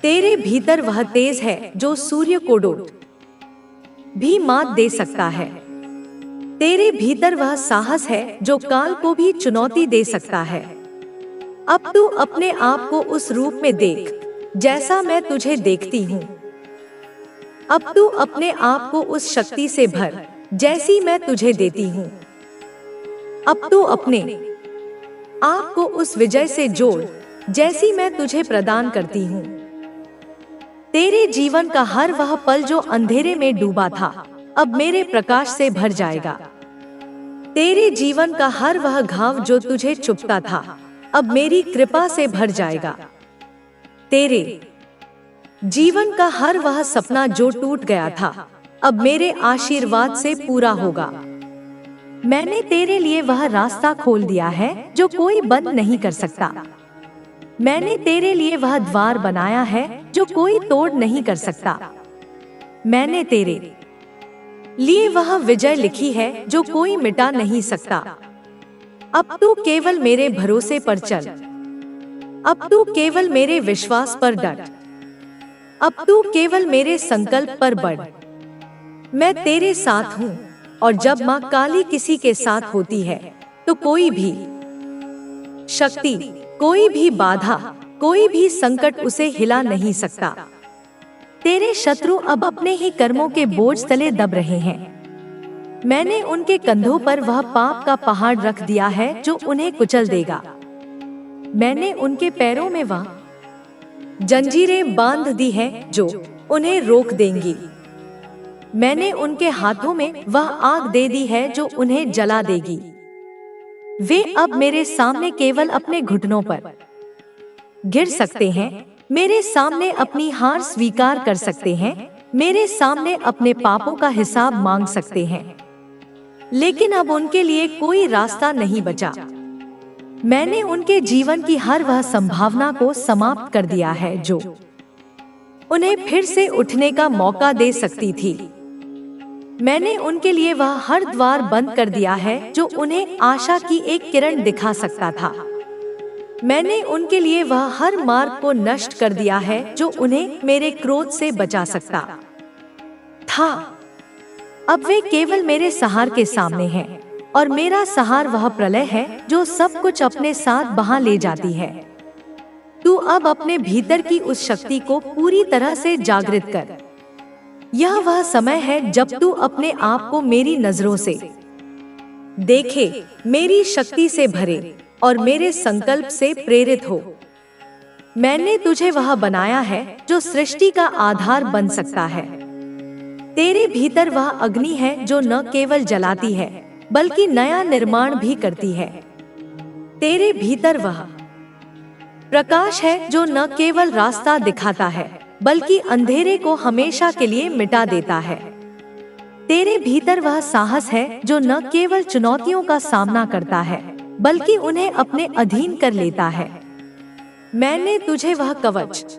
तेरे भीतर वह तेज है जो सूर्य को डोट भी मात दे सकता है। तेरे भीतर वह साहस है जो काल को भी चुनौती दे सकता है। अब तू अपने आप को उस रूप में देख जैसा मैं तुझे देखती हूँ। अब तू अपने आप को उस शक्ति से भर जैसी मैं तुझे देती हूँ। अब तू अपने आप को उस विजय से जोड़ जैसी मैं तुझे प्रदान करती हूँ। तेरे जीवन का हर वह पल जो अंधेरे में डूबा था अब मेरे प्रकाश से भर जाएगा। तेरे जीवन का हर वह घाव जो तुझे चुभता था अब मेरी कृपा से भर जाएगा। तेरे जीवन का हर वह सपना जो टूट गया था अब मेरे आशीर्वाद से पूरा होगा। मैंने तेरे लिए वह रास्ता खोल दिया है जो कोई बंद नहीं कर सकता। मैंने तेरे लिए वह द्वार बनाया है जो कोई तोड़ नहीं कर सकता। मैंने तेरे लिए वह विजय लिखी है जो कोई मिटा नहीं सकता। अब तू केवल मेरे भरोसे पर चल। अब तू केवल मेरे विश्वास पर डट। अब तू केवल मेरे संकल्प पर बढ़। मैं तेरे साथ हूँ और जब माँ काली किसी के साथ होती है तो कोई भी शक्ति, कोई भी बाधा, कोई भी संकट उसे हिला नहीं सकता। तेरे शत्रु अब अपने ही कर्मों के बोझ तले दब रहे हैं। मैंने उनके कंधों पर वह पाप का पहाड़ रख दिया है जो उन्हें कुचल देगा। मैंने उनके पैरों में वह जंजीरें बांध दी हैं जो उन्हें रोक देंगी। मैंने उनके हाथों में वह आग दे दी है जो उन्हें जला देगी। वे अब मेरे सामने केवल अपने घुटनों पर गिर सकते हैं, मेरे सामने अपनी हार स्वीकार कर सकते हैं, मेरे सामने अपने पापों का हिसाब मांग सकते हैं। लेकिन अब उनके लिए कोई रास्ता नहीं बचा। मैंने उनके जीवन की हर वह संभावना को समाप्त कर दिया है जो उन्हें फिर से उठने का मौका दे सकती थी। मैंने उनके लिए वह हर द्वार बंद कर दिया है जो उन्हें आशा की एक किरण दिखा सकता था। मैंने उनके लिए वह हर मार्ग को नष्ट कर दिया है जो उन्हें मेरे क्रोध से बचा सकता था। अब वे केवल मेरे सहार के सामने हैं, और मेरा सहार वह प्रलय है जो सब कुछ अपने साथ बहा ले जाती है। तू अब अपने भीतर की उस शक्ति को पूरी तरह से जागृत कर। यह वह समय है जब तू अपने आप को मेरी नजरों से देखे, मेरी शक्ति से भरे और मेरे संकल्प से प्रेरित हो। मैंने तुझे वह बनाया है जो सृष्टि का आधार बन सकता है। तेरे भीतर वह अग्नि है जो न केवल जलाती है बल्कि नया निर्माण भी करती है। तेरे भीतर वह प्रकाश है जो न केवल रास्ता दिखाता है बल्कि अंधेरे को हमेशा के लिए मिटा देता है। तेरे भीतर वह साहस है जो न केवल चुनौतियों का सामना करता है बल्कि उन्हें अपने अधीन कर लेता है। मैंने तुझे वह कवच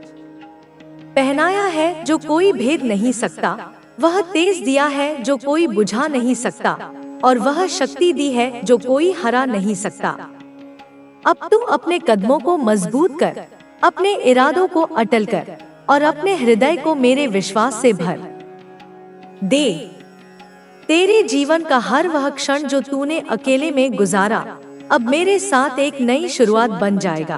पहनाया है जो कोई भेद नहीं सकता, वह तेज दिया है जो कोई बुझा नहीं सकता, और वह शक्ति दी है जो कोई हरा नहीं सकता। अब तू अपने कदमों को मजबूत कर, अपने इरादों को अटल कर और अपने हृदय को मेरे विश्वास से भर दे। तेरे जीवन का हर वह क्षण जो तूने अकेले में गुजारा अब मेरे साथ एक नई शुरुआत बन जाएगा।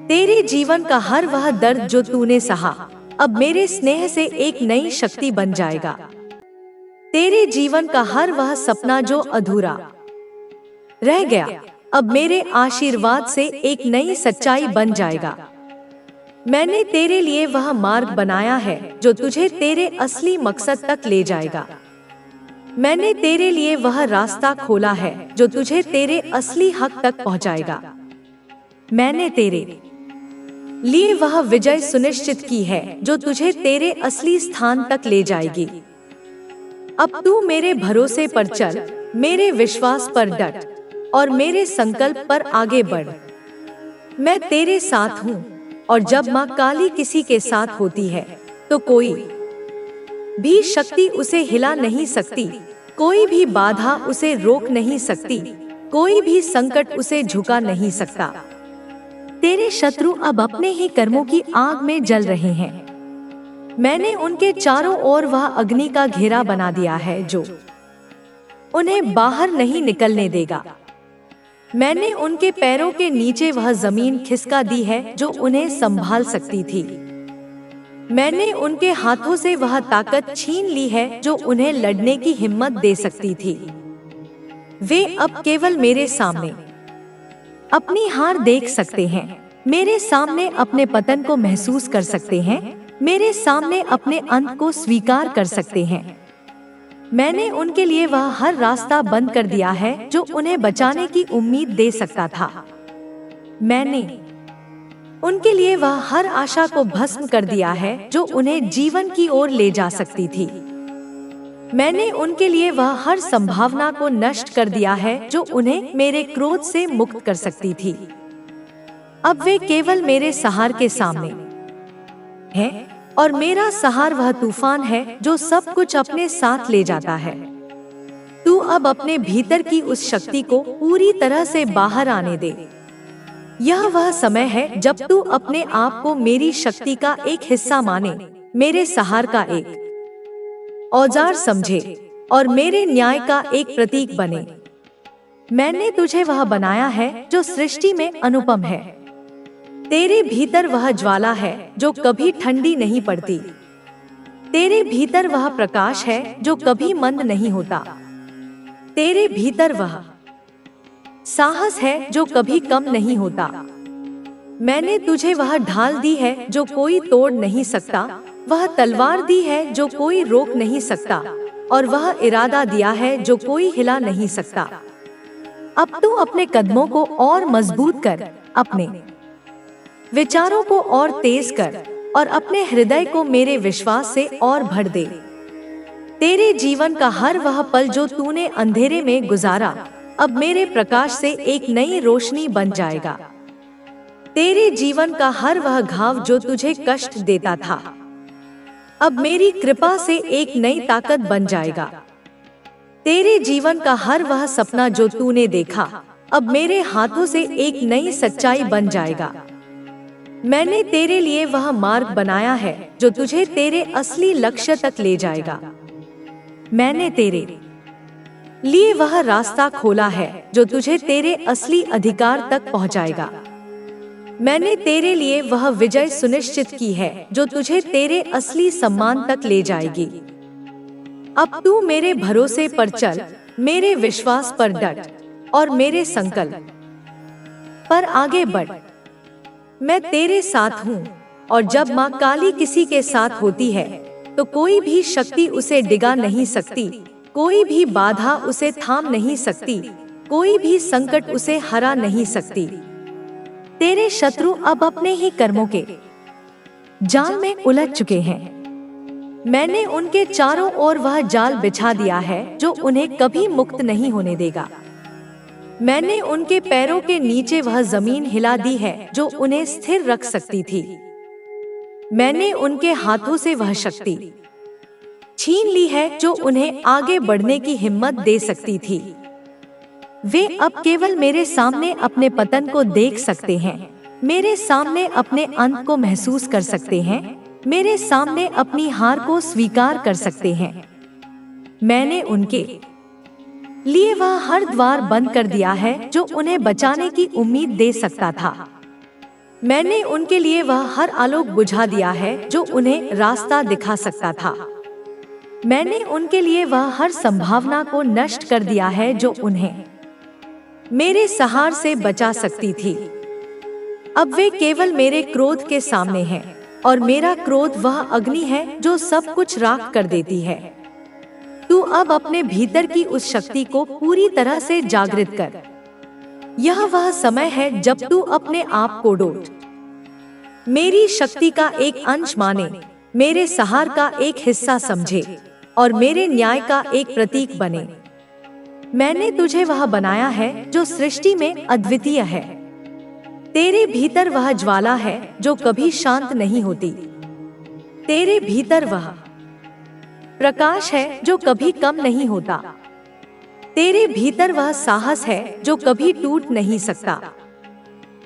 तेरे जीवन का हर वह दर्द जो तूने सहा अब मेरे स्नेह से एक नई शक्ति बन जाएगा। तेरे जीवन का हर वह सपना जो अधूरा रह गया अब मेरे आशीर्वाद से एक नई सच्चाई बन जाएगा। मैंने तेरे लिए वह मार्ग बनाया है जो तुझे तेरे असली मकसद तक ले जाएगा। मैंने तेरे लिए वह रास्ता खोला है जो तुझे तेरे असली हक तक पहुंचाएगा। मैंने तेरे लिए वह विजय सुनिश्चित की है जो तुझे तेरे असली स्थान तक ले जाएगी। अब तू मेरे भरोसे पर चल, मेरे विश्वास पर डट और मेरे संकल्प पर आगे बढ़। मैं तेरे साथ हूँ, और जब माँ काली किसी के साथ होती है तो कोई भी शक्ति उसे हिला नहीं सकती, कोई भी बाधा उसे रोक नहीं सकती, कोई भी संकट उसे झुका नहीं सकता। तेरे शत्रु अब अपने ही कर्मों की आग में जल रहे हैं। मैंने उनके चारों ओर वह अग्नि का घेरा बना दिया है जो उन्हें बाहर नहीं निकलने देगा। मैंने उनके पैरों के नीचे वह जमीन खिसका दी है जो उन्हें संभाल सकती थी। मैंने उनके हाथों से वह ताकत छीन ली है जो उन्हें लड़ने की हिम्मत दे सकती थी। वे अब केवल मेरे सामने अपनी हार देख सकते हैं, मेरे सामने अपने पतन को महसूस कर सकते हैं, मेरे सामने अपने अंत को स्वीकार कर सकते हैं। मैंने उनके लिए वह हर रास्ता बंद कर दिया है जो उन्हें बचाने की उम्मीद दे सकता था। मैंने उनके लिए वह हर आशा को भस्म कर दिया है जो उन्हें जीवन की ओर ले जा सकती थी। मैंने उनके लिए वह हर संभावना को नष्ट कर दिया है जो उन्हें मेरे क्रोध से मुक्त कर सकती थी। अब वे केवल मेरे सहार के सामने हैं, और मेरा सहार वह तूफान है जो सब कुछ अपने साथ ले जाता है। तू अब अपने भीतर की उस शक्ति को पूरी तरह से बाहर आने दे। यह वह समय है जब तू अपने आप को मेरी शक्ति का एक हिस्सा माने, मेरे सहार का एक औजार समझे और मेरे न्याय का एक प्रतीक बने। मैंने तुझे वह बनाया है जो सृष्टि में अनुपम है। तेरे भीतर वह ज्वाला है जो कभी ठंडी नहीं पड़ती। तेरे भीतर वह प्रकाश है जो कभी मंद नहीं होता। तेरे भीतर वह साहस है जो कभी कम नहीं होता। मैंने तुझे वह ढाल दी है जो कोई तोड़ नहीं सकता, वह तलवार दी है जो कोई रोक नहीं सकता, और वह इरादा दिया है जो कोई हिला नहीं सकता। अब तू अपने कदमों को और मजबूत कर, अपने विचारों को और तेज कर, और अपने हृदय को मेरे विश्वास से और भर दे। तेरे जीवन का हर वह पल जो तूने अंधेरे में गुजारा, अब मेरे प्रकाश से एक नई रोशनी बन जाएगा। तेरे जीवन का हर वह घाव जो तुझे कष्ट देता था, अब मेरी कृपा से एक नई ताकत बन जाएगा। तेरे जीवन का हर वह सपना जो तूने देखा, अब मेरे हाथों से एक नई सच्चाई बन जाएगा। मैंने तेरे लिए वह मार्ग बनाया है जो तुझे तेरे असली लक्ष्य तक ले जाएगा। मैंने तेरे लिए वह रास्ता खोला है जो तुझे तेरे असली अधिकार तक पहुंचाएगा। मैंने तेरे लिए वह विजय सुनिश्चित की है जो तुझे तेरे असली सम्मान तक ले जाएगी। अब तू मेरे भरोसे पर चल, मेरे विश्वास पर डट, और मेरे संकल्प पर आगे बढ़। मैं तेरे साथ हूँ, और जब माँ काली किसी के साथ होती है तो कोई भी शक्ति उसे डिगा नहीं सकती, कोई भी बाधा उसे थाम नहीं सकती, कोई भी संकट उसे हरा नहीं सकती। तेरे शत्रु अब अपने ही कर्मों के जाल में उलझ चुके हैं। मैंने उनके चारों ओर वह जाल बिछा दिया है जो उन्हें कभी मुक्त नहीं होने देगा। मैंने उनके पैरों के नीचे वह जमीन हिला दी है जो उन्हें स्थिर रख सकती थी। मैंने उनके हाथों से वह शक्ति छीन ली है जो उन्हें आगे बढ़ने की हिम्मत दे सकती थी। वे अब केवल मेरे सामने अपने पतन को देख सकते हैं, मेरे सामने अपने अंत को महसूस कर सकते हैं, मेरे सामने अपनी हार को स्वीकार कर सकते हैं। मैंने उनके लिए वह हर द्वार बंद कर दिया है जो उन्हें बचाने की उम्मीद दे सकता था। मैंने उनके लिए वह हर आलोक बुझा दिया है जो उन्हें रास्ता दिखा सकता था। मैंने उनके लिए वह हर संभावना को नष्ट कर दिया है जो उन्हें मेरे सहार से बचा सकती थी। अब वे केवल मेरे क्रोध के सामने हैं, और मेरा क्रोध वह अग्नि है जो सब कुछ राख कर देती है। तू अब अपने भीतर की उस शक्ति को पूरी तरह से जागृत कर। यह वह समय है जब तू अपने आप को डोट मेरी शक्ति का एक अंश माने, मेरे सहार का एक हिस्सा समझे, और मेरे न्याय का एक प्रतीक बने। मैंने तुझे वह बनाया है जो सृष्टि में अद्वितीय है। तेरे भीतर वह ज्वाला है जो कभी शांत नहीं होती। तेरे भीतर वह प्रकाश है जो कभी कम नहीं होता। तेरे भीतर वह साहस है जो कभी टूट नहीं सकता।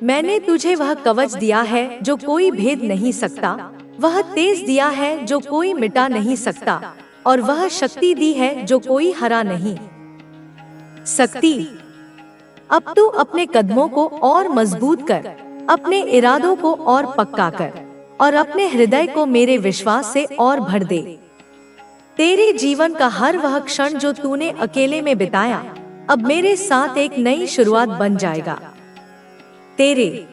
मैंने तुझे वह कवच दिया है जो कोई भेद नहीं सकता, वह तेज दिया है जो कोई मिटा नहीं सकता, और वह शक्ति दी है जो कोई हरा नहीं सकती। अब तू अपने कदमों को और मजबूत कर, अपने इरादों को और पक्का कर, और अपने हृदय को मेरे विश्वास से और भर दे। तेरे जीवन का हर वह क्षण जो तूने अकेले में बिताया, अब मेरे साथ एक नई शुरुआत बन जाएगा। तेरे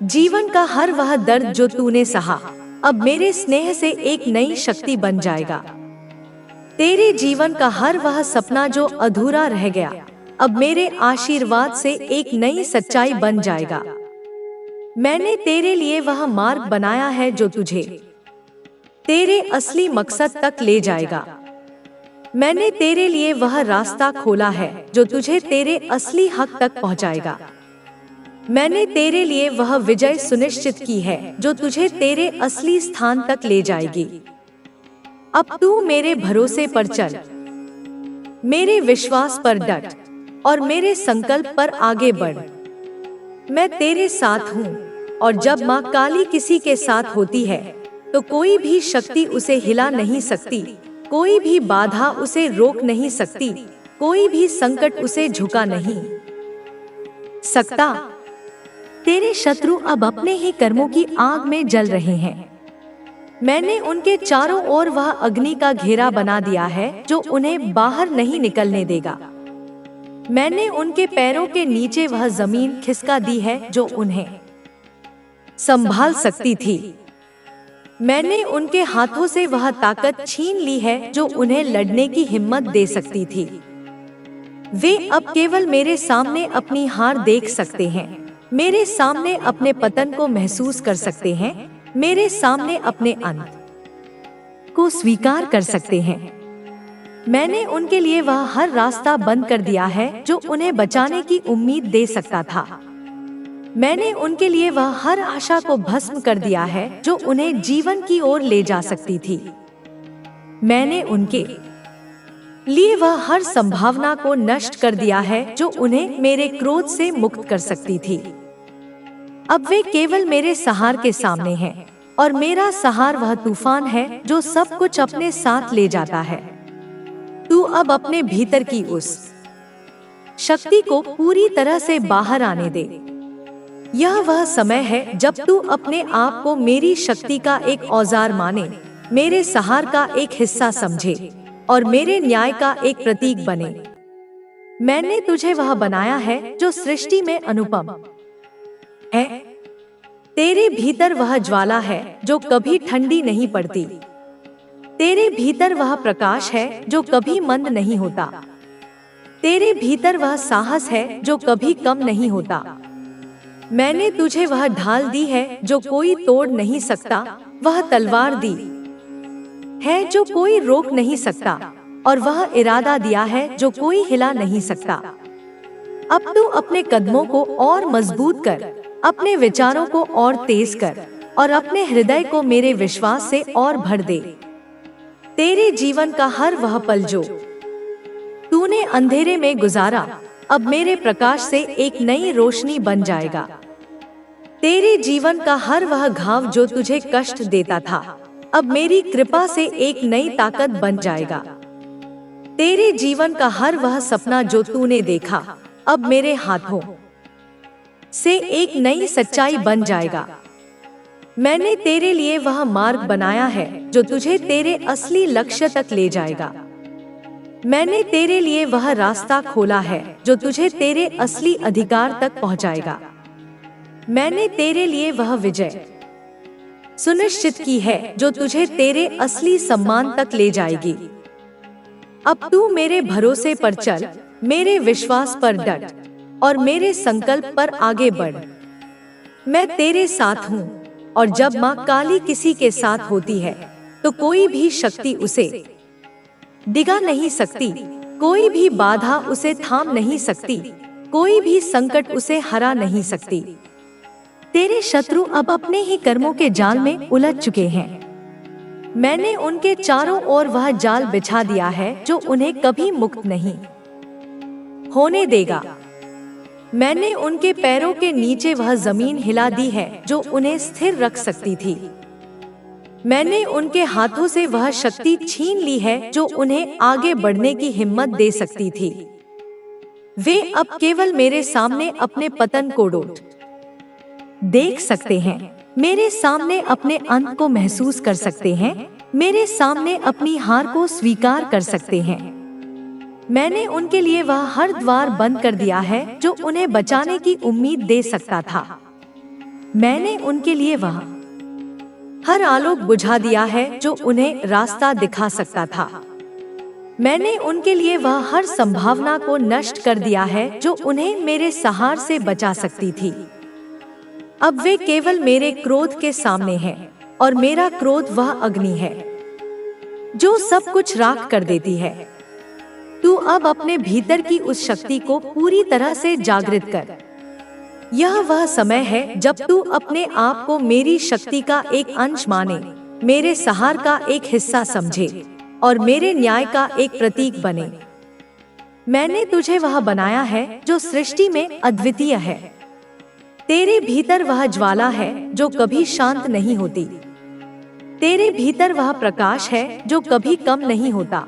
जीवन का हर वह दर्द जो तूने सहा, अब मेरे स्नेह से एक नई शक्ति बन जाएगा। तेरे जीवन का हर वह सपना जो अधूरा रह गया, अब मेरे आशीर्वाद से एक नई सच्चाई बन जाएगा। मैंने तेरे लिए वह मार्ग बनाया है जो तुझे तेरे असली मकसद तक ले जाएगा। मैंने तेरे लिए वह रास्ता खोला है जो तुझे तेरे असली हक तक पहुंचाएगा। मैंने तेरे लिए वह विजय सुनिश्चित की है जो तुझे तेरे असली स्थान तक ले जाएगी। अब तू मेरे भरोसे पर चल, मेरे विश्वास पर डट, और मेरे संकल्प पर आगे बढ़। मैं तेरे साथ हूँ, और जब माँ काली किसी के साथ होती है तो कोई भी शक्ति उसे हिला नहीं सकती, कोई भी बाधा उसे रोक नहीं सकती, कोई भी संकट उसे झुका नहीं सकता। तेरे शत्रु अब अपने ही कर्मों की आग में जल रहे हैं। मैंने उनके चारों ओर वह अग्नि का घेरा बना दिया है जो उन्हें बाहर नहीं निकलने देगा। मैंने उनके पैरों के नीचे वह जमीन खिसका दी है जो उन्हें संभाल सकती थी। मैंने उनके हाथों से वह ताकत छीन ली है जो उन्हें लड़ने की हिम्मत दे सकती थी। वे अब केवल मेरे सामने अपनी हार देख सकते हैं, मेरे सामने अपने पतन को महसूस कर सकते हैं, मेरे सामने अपने अंत को स्वीकार कर सकते हैं। मैंने उनके लिए वह हर रास्ता बंद कर दिया है जो उन्हें बचाने की उम्मीद दे सकता था। मैंने उनके लिए वह हर आशा को भस्म कर दिया है जो उन्हें जीवन की ओर ले जा सकती थी। मैंने उनके लिए वह हर संभावना को नष्ट कर दिया है जो उन्हें मेरे क्रोध से मुक्त कर सकती थी। अब वे केवल मेरे सहार के सामने हैं, और मेरा सहार वह तूफान है जो सब कुछ अपने साथ ले जाता है। तू अब अपने भीतर की उस शक्ति को पूरी तरह से बाहर आने दे। यह वह समय है जब तू अपने आप को मेरी शक्ति का एक औजार माने, मेरे सहार का एक हिस्सा समझे और मेरे न्याय का एक प्रतीक बने। मैंने तुझे वह बनाया है जो सृष्टि में अनुपम है। तेरे भीतर वह ज्वाला है जो कभी ठंडी नहीं पड़ती। तेरे भीतर वह प्रकाश है जो कभी मंद नहीं होता। तेरे भीतर वह साहस है जो कभी कम नहीं होता। मैंने तुझे वह ढाल दी है जो कोई तोड़ नहीं सकता, वह तलवार दी है जो कोई रोक नहीं सकता, और वह इरादा दिया है जो कोई हिला नहीं सकता। अब तू अपने कदमों को और मजबूत कर, अपने विचारों को और तेज कर, और अपने हृदय को मेरे विश्वास से और भर दे। तेरे जीवन का हर वह पल जो तूने अंधेरे में गुजारा, अब मेरे प्रकाश से एक नई रोशनी बन जाएगा। तेरे जीवन का हर वह घाव जो तुझे कष्ट देता था, अब मेरी कृपा से एक नई ताकत बन जाएगा। तेरे जीवन का हर वह सपना जो तूने देखा, अब मेरे हाथों से एक नई सच्चाई बन जाएगा। मैंने तेरे लिए वह मार्ग बनाया है जो तुझे तेरे असली लक्ष्य तक ले जाएगा। मैंने तेरे लिए वह रास्ता खोला है जो तुझे तेरे असली अधिकार तक पहुंचाएगा। मैंने तेरे लिए वह विजय सुनिश्चित की है जो तुझे तेरे असली सम्मान तक ले जाएगी। अब तू मेरे भरोसे पर चल, मेरे विश्वास पर डट और मेरे संकल्प पर आगे बढ़। मैं तेरे साथ हूँ, और जब माँ काली किसी के साथ होती है तो कोई भी शक्ति उसे डिगा नहीं सकती, कोई भी बाधा उसे थाम नहीं सकती, कोई भी संकट उसे हरा नहीं सकती। तेरे शत्रु अब अपने ही कर्मों के जाल में उलझ चुके हैं। मैंने उनके चारों ओर वह जाल बिछा दिया है जो उन्हें कभी मुक्त नहीं होने देगा। मैंने उनके पैरों के नीचे वह जमीन हिला दी है जो उन्हें स्थिर रख सकती थी। मैंने उनके हाथों से वह शक्ति छीन ली है जो उन्हें आगे बढ़ने की हिम्मत दे सकती थी। वे अब केवल मेरे सामने अपने पतन को डोट देख सकते हैं, मेरे सामने अपने अंत को महसूस कर सकते हैं, मेरे सामने अपनी हार को स्वीकार कर सकते हैं। मैंने उनके लिए वह हर द्वार बंद कर दिया है जो उन्हें बचाने की उम्मीद दे सकता था। मैंने उनके लिए वह हर आलोक बुझा दिया है जो उन्हें रास्ता दिखा सकता था। मैंने उनके लिए वह हर संभावना को नष्ट कर दिया है जो उन्हें मेरे सहार से बचा सकती थी। अब वे केवल मेरे क्रोध के सामने हैं, और मेरा क्रोध वह अग्नि है जो सब कुछ राख कर देती है। तू अब अपने भीतर की उस शक्ति को पूरी तरह से जागृत कर। यह वह समय है जब तू अपने आप को मेरी शक्ति का एक अंश माने, मेरे सहार का एक हिस्सा समझे और मेरे न्याय का एक प्रतीक बने। मैंने तुझे वह बनाया है जो सृष्टि में अद्वितीय है। तेरे भीतर वह ज्वाला है जो कभी शांत नहीं होती। तेरे भीतर वह प्रकाश है जो कभी कम नहीं होता।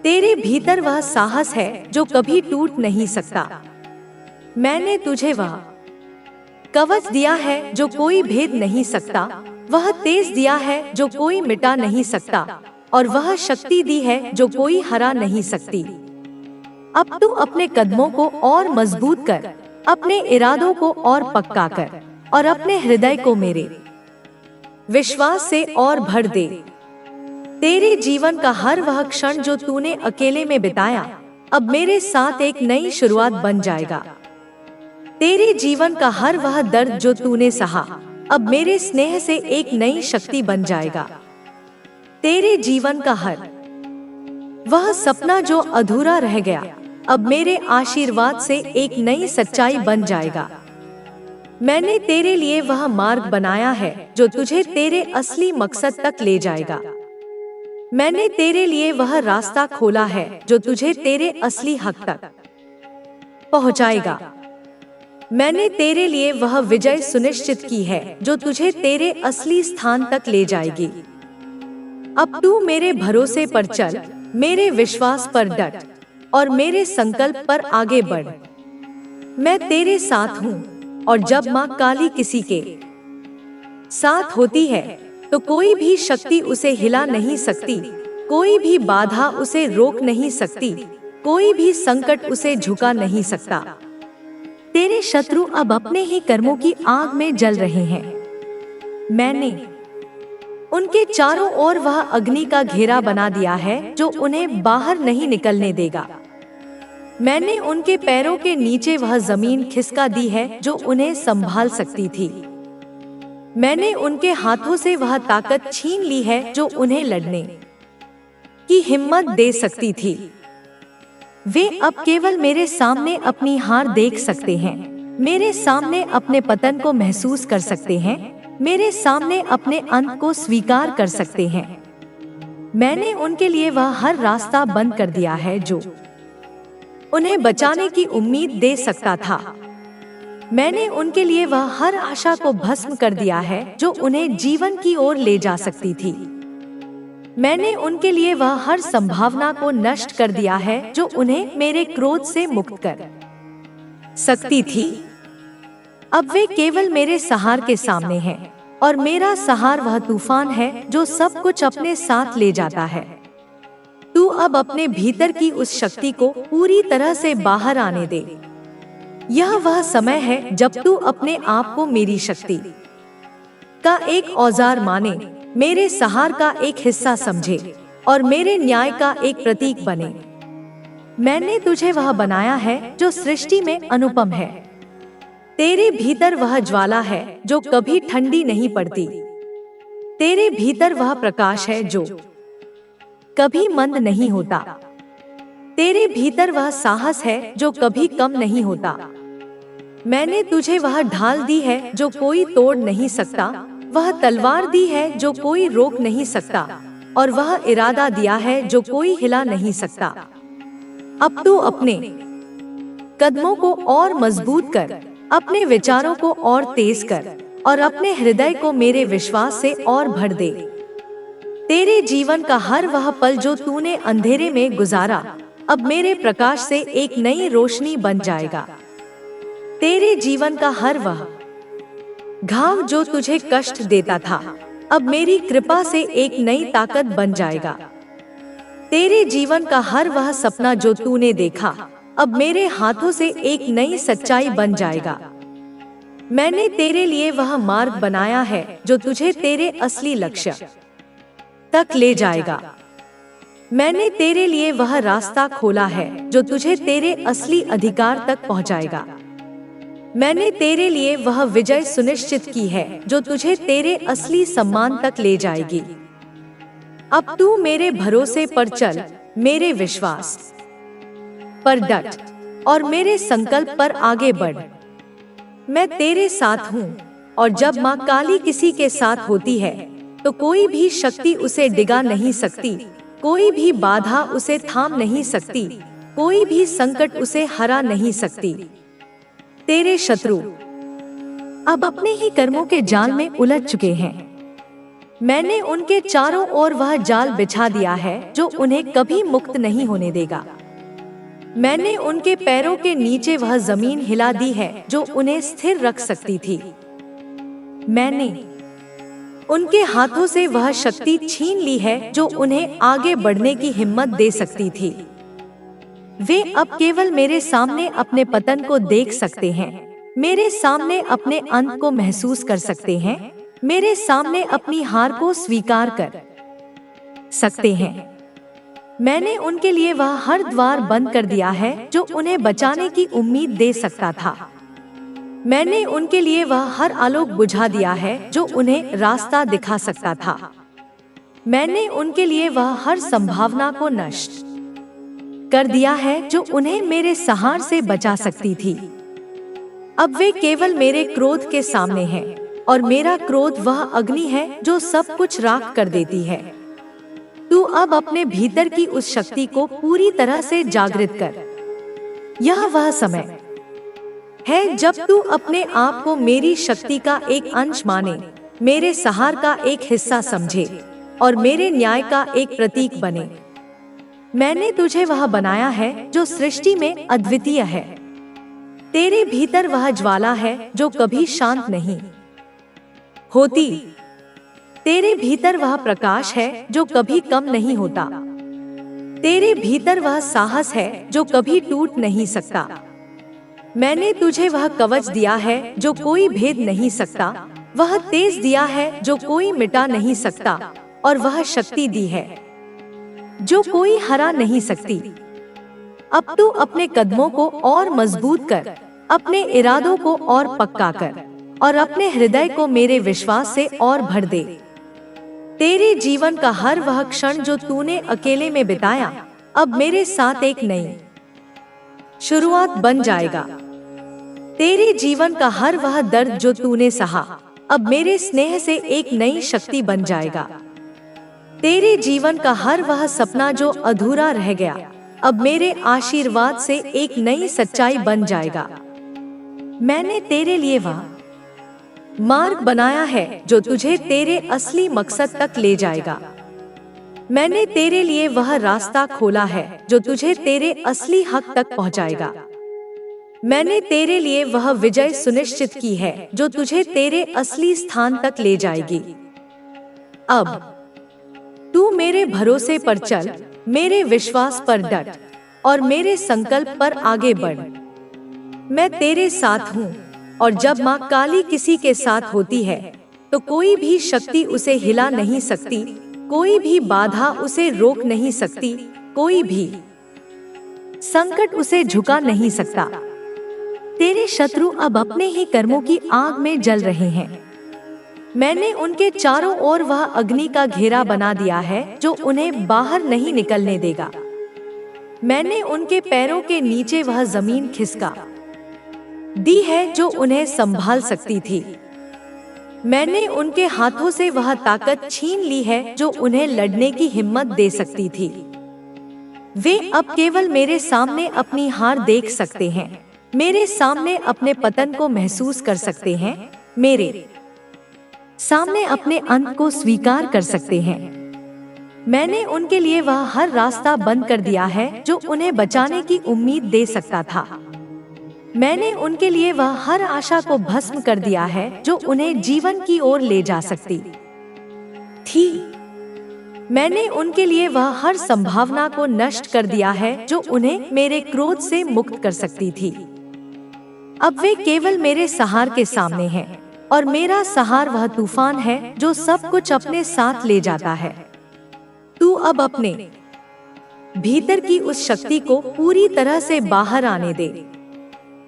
तेरे भीतर वह साहस है जो कभी टूट नहीं सकता। मैंने तुझे वह कवच दिया है जो कोई भेद नहीं सकता, वह तेज दिया है जो कोई मिटा नहीं सकता, और वह शक्ति दी है जो कोई हरा नहीं सकती। अब तू अपने कदमों को और मजबूत कर, अपने इरादों को और पक्का कर, और अपने हृदय को मेरे विश्वास से और भर दे। तेरे जीवन का हर वह क्षण जो तूने अकेले में बिताया, अब मेरे साथ एक नई शुरुआत बन जाएगा। तेरे जीवन का हर वह दर्द जो तूने सहा, अब मेरे स्नेह से एक नई शक्ति बन जाएगा। तेरे जीवन का हर वह सपना जो अधूरा रह गया, अब मेरे आशीर्वाद से एक नई सच्चाई बन जाएगा। मैंने तेरे लिए वह मार्ग बनाया है जो तुझे तेरे असली मकसद तक ले जाएगा। मैंने तेरे लिए वह रास्ता खोला है जो तुझे तेरे असली हक तक पहुंचाएगा। मैंने तेरे लिए वह विजय सुनिश्चित की है जो तुझे तेरे असली स्थान तक ले जाएगी। अब तू मेरे भरोसे पर चल, मेरे विश्वास पर डट और मेरे संकल्प पर आगे बढ़। मैं तेरे साथ हूँ, और जब माँ काली किसी के साथ होती है तो कोई भी शक्ति उसे हिला नहीं सकती, कोई भी बाधा उसे रोक नहीं सकती, कोई भी संकट उसे झुका नहीं सकता। तेरे शत्रु अब अपने ही कर्मों की आग में जल रहे हैं। मैंने उनके चारों ओर वह अग्नि का घेरा बना दिया है जो उन्हें बाहर नहीं निकलने देगा। मैंने उनके पैरों के नीचे वह जमीन खिसका दी है जो उन्हें संभाल सकती थी। मैंने उनके हाथों से वह ताकत छीन ली है जो उन्हें लड़ने की हिम्मत दे सकती थी। वे अब केवल मेरे सामने अपनी हार देख सकते हैं, मेरे सामने अपने पतन को महसूस कर सकते हैं, मेरे सामने अपने अंत को स्वीकार कर सकते हैं। मैंने उनके लिए वह हर रास्ता बंद कर दिया है जो उन्हें बचाने की उम्मीद दे सकता था। मैंने उनके लिए वह हर आशा को भस्म कर दिया है जो उन्हें जीवन की ओर ले जा सकती थी। मैंने उनके लिए वह हर संभावना को नष्ट कर दिया है जो उन्हें मेरे क्रोध से मुक्त कर सकती थी। अब वे केवल मेरे सहार के सामने हैं, और मेरा सहार वह तूफान है जो सब कुछ अपने साथ ले जाता है। तू अब अपने भीतर की उस शक्ति को पूरी तरह से बाहर आने दे। यह वह समय है जब तू अपने आप को मेरी शक्ति का एक औजार माने, मेरे सहार का एक हिस्सा समझे और मेरे न्याय का एक प्रतीक बने। मैंने तुझे वह बनाया है जो सृष्टि में अनुपम है। तेरे भीतर वह ज्वाला है जो कभी ठंडी नहीं पड़ती। तेरे भीतर वह प्रकाश है जो कभी मंद नहीं होता। तेरे भीतर वह साहस है जो कभी कम नहीं होता। मैंने तुझे वह ढाल दी है जो कोई तोड़ नहीं सकता, वह तलवार दी है जो कोई रोक नहीं सकता, और वह इरादा दिया है जो कोई हिला नहीं सकता। अब तू अपने कदमों को और मजबूत कर, अपने विचारों को और तेज कर, और अपने हृदय को मेरे विश्वास से और भर दे। तेरे जीवन का हर वह पल जो तूने अंधेरे में गुजारा, अब मेरे प्रकाश से एक नई रोशनी बन जाएगा। तेरे जीवन का हर वह घाव जो तुझे कष्ट देता था, अब मेरी कृपा से एक नई ताकत बन जाएगा। तेरे जीवन का हर वह सपना जो तूने देखा, अब मेरे हाथों से एक नई सच्चाई बन जाएगा। मैंने तेरे लिए वह मार्ग बनाया है जो तुझे तेरे असली लक्ष्य तक ले जाएगा। मैंने तेरे लिए वह रास्ता खोला है जो तुझे तेरे असली अधिकार तक पहुंचाएगा। मैंने तेरे लिए वह विजय सुनिश्चित की है जो तुझे तेरे असली सम्मान तक ले जाएगी। अब तू मेरे भरोसे पर चल, मेरे विश्वास पर डट और मेरे संकल्प पर आगे बढ़। मैं तेरे साथ हूँ, और जब माँ काली किसी के साथ होती है तो कोई भी शक्ति उसे डिगा नहीं सकती, कोई भी बाधा उसे थाम नहीं सकती, कोई भी संकट उसे हरा नहीं सकती। तेरे शत्रु अब अपने ही कर्मों के जाल में उलझ चुके हैं। मैंने उनके चारों ओर वह जाल बिछा दिया है जो उन्हें कभी मुक्त नहीं होने देगा। मैंने उनके पैरों के नीचे वह जमीन हिला दी है जो उन्हें स्थिर रख सकती थी। मैंने उनके हाथों से वह शक्ति छीन ली है जो उन्हें आगे बढ़ने की हिम्मत दे सकती थी। वे अब केवल मेरे सामने अपने पतन को देख सकते हैं, मेरे सामने अपने अंत को महसूस कर सकते हैं, मेरे सामने अपनी हार को स्वीकार कर सकते हैं। मैंने उनके लिए वह हर द्वार बंद कर दिया है जो उन्हें बचाने की उम्मीद दे सकता था। मैंने उनके लिए वह हर आलोक बुझा दिया है जो उन्हें रास्ता दिखा सकता था। मैंने उनके लिए वह हर संभावना को नष्ट कर दिया है जो उन्हें मेरे सहार से बचा सकती थी। अब वे केवल मेरे क्रोध के सामने हैं, और मेरा क्रोध वह अग्नि है जो सब कुछ राख कर देती है। तू अब अपने भीतर की उस शक्ति को पूरी तरह से जागृत कर। यह वह समय है जब तू अपने आप को मेरी शक्ति का एक अंश माने, मेरे सहार का एक हिस्सा समझे और मेरे न्याय का एक प्रतीक बने। मैंने तुझे वह बनाया है जो सृष्टि में अद्वितीय है। तेरे भीतर वह ज्वाला है जो कभी शांत नहीं होती। तेरे भीतर वह प्रकाश है जो कभी कम नहीं होता। तेरे भीतर वह साहस है जो कभी टूट नहीं सकता। मैंने तुझे वह कवच दिया है जो कोई भेद नहीं सकता, वह तेज दिया है जो कोई मिटा नहीं सकता, और वह शक्ति दी है जो कोई हरा नहीं सकती। अब तू अपने कदमों को और मजबूत कर, अपने इरादों को और पक्का कर, और अपने हृदय को मेरे विश्वास से और भर दे। तेरे जीवन का हर वह क्षण जो तूने अकेले में बिताया, अब मेरे साथ एक नई शुरुआत बन जाएगा। तेरे जीवन का हर वह दर्द जो तूने सहा, अब मेरे स्नेह से एक नई शक्ति बन जाएगा। तेरे जीवन का हर वह सपना जो अधूरा रह गया, अब मेरे आशीर्वाद से एक नई सच्चाई बन जाएगा। मैंने तेरे लिए वह मार्ग बनाया है जो तुझे तेरे असली मकसद तक ले जाएगा। मैंने तेरे लिए वह रास्ता खोला है जो तुझे तेरे असली हक तक पहुंचाएगा। मैंने तेरे लिए वह विजय सुनिश्चित की है जो तुझे तेरे असली स्थान तक ले जाएगी। अब तू मेरे भरोसे पर चल, मेरे विश्वास पर डट, और मेरे संकल्प पर आगे बढ़। मैं तेरे साथ हूँ, और जब माँ काली किसी के साथ होती है तो कोई भी शक्ति उसे हिला नहीं सकती, कोई भी बाधा उसे रोक नहीं सकती, कोई भी संकट उसे झुका नहीं सकता। तेरे शत्रु अब अपने ही कर्मों की आग में जल रहे हैं। मैंने उनके चारों ओर वह अग्नि का घेरा बना दिया है जो उन्हें बाहर नहीं निकलने देगा। मैंने उनके पैरों के नीचे वह जमीन खिसका दी है जो उन्हें संभाल सकती थी। मैंने उनके हाथों से वह ताकत छीन ली है जो उन्हें लड़ने की हिम्मत दे सकती थी। वे अब केवल मेरे सामने अपनी हार देख सकते हैं, मेरे सामने अपने पतन को महसूस कर सकते हैं, मेरे सामने अपने अंत को स्वीकार कर सकते हैं। मैंने उनके लिए वह हर रास्ता बंद कर दिया है जो उन्हें बचाने की उम्मीद दे सकता था। मैंने उनके लिए वह हर आशा को भस्म कर दिया है जो उन्हें जीवन की ओर ले जा सकती थी। मैंने उनके लिए वह हर संभावना को नष्ट कर दिया है जो उन्हें मेरे क्रोध से मुक्त कर सकती थी। अब वे केवल मेरे सहार के सामने हैं, और मेरा सहार वह तूफान है जो सब कुछ अपने साथ ले जाता है। तू अब अपने भीतर की उस शक्ति को पूरी तरह से बाहर आने दे।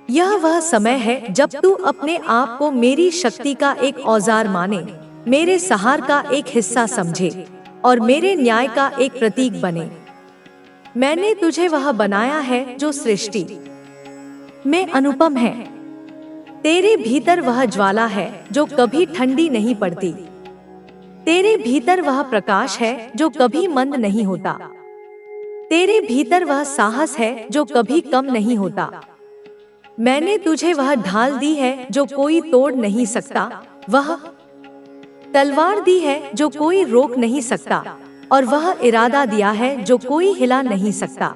यह वह समय है जब तू अपने आप को मेरी शक्ति का एक औजार माने, मेरे सहार का एक हिस्सा समझे, और मेरे न्याय का एक प्रतीक बने। मैंने तुझे वह बनाया है जो सृष्टि में अनुपम है। तेरे भीतर वह ज्वाला है जो कभी ठंडी नहीं पड़ती। तेरे भीतर वह प्रकाश है जो कभी मंद नहीं होता। तेरे भीतर वह साहस है जो कभी कम नहीं होता। मैंने तुझे वह ढाल दी है जो कोई तोड़ नहीं सकता, वह तलवार दी है जो कोई रोक नहीं सकता, और वह इरादा दिया है जो कोई हिला नहीं सकता।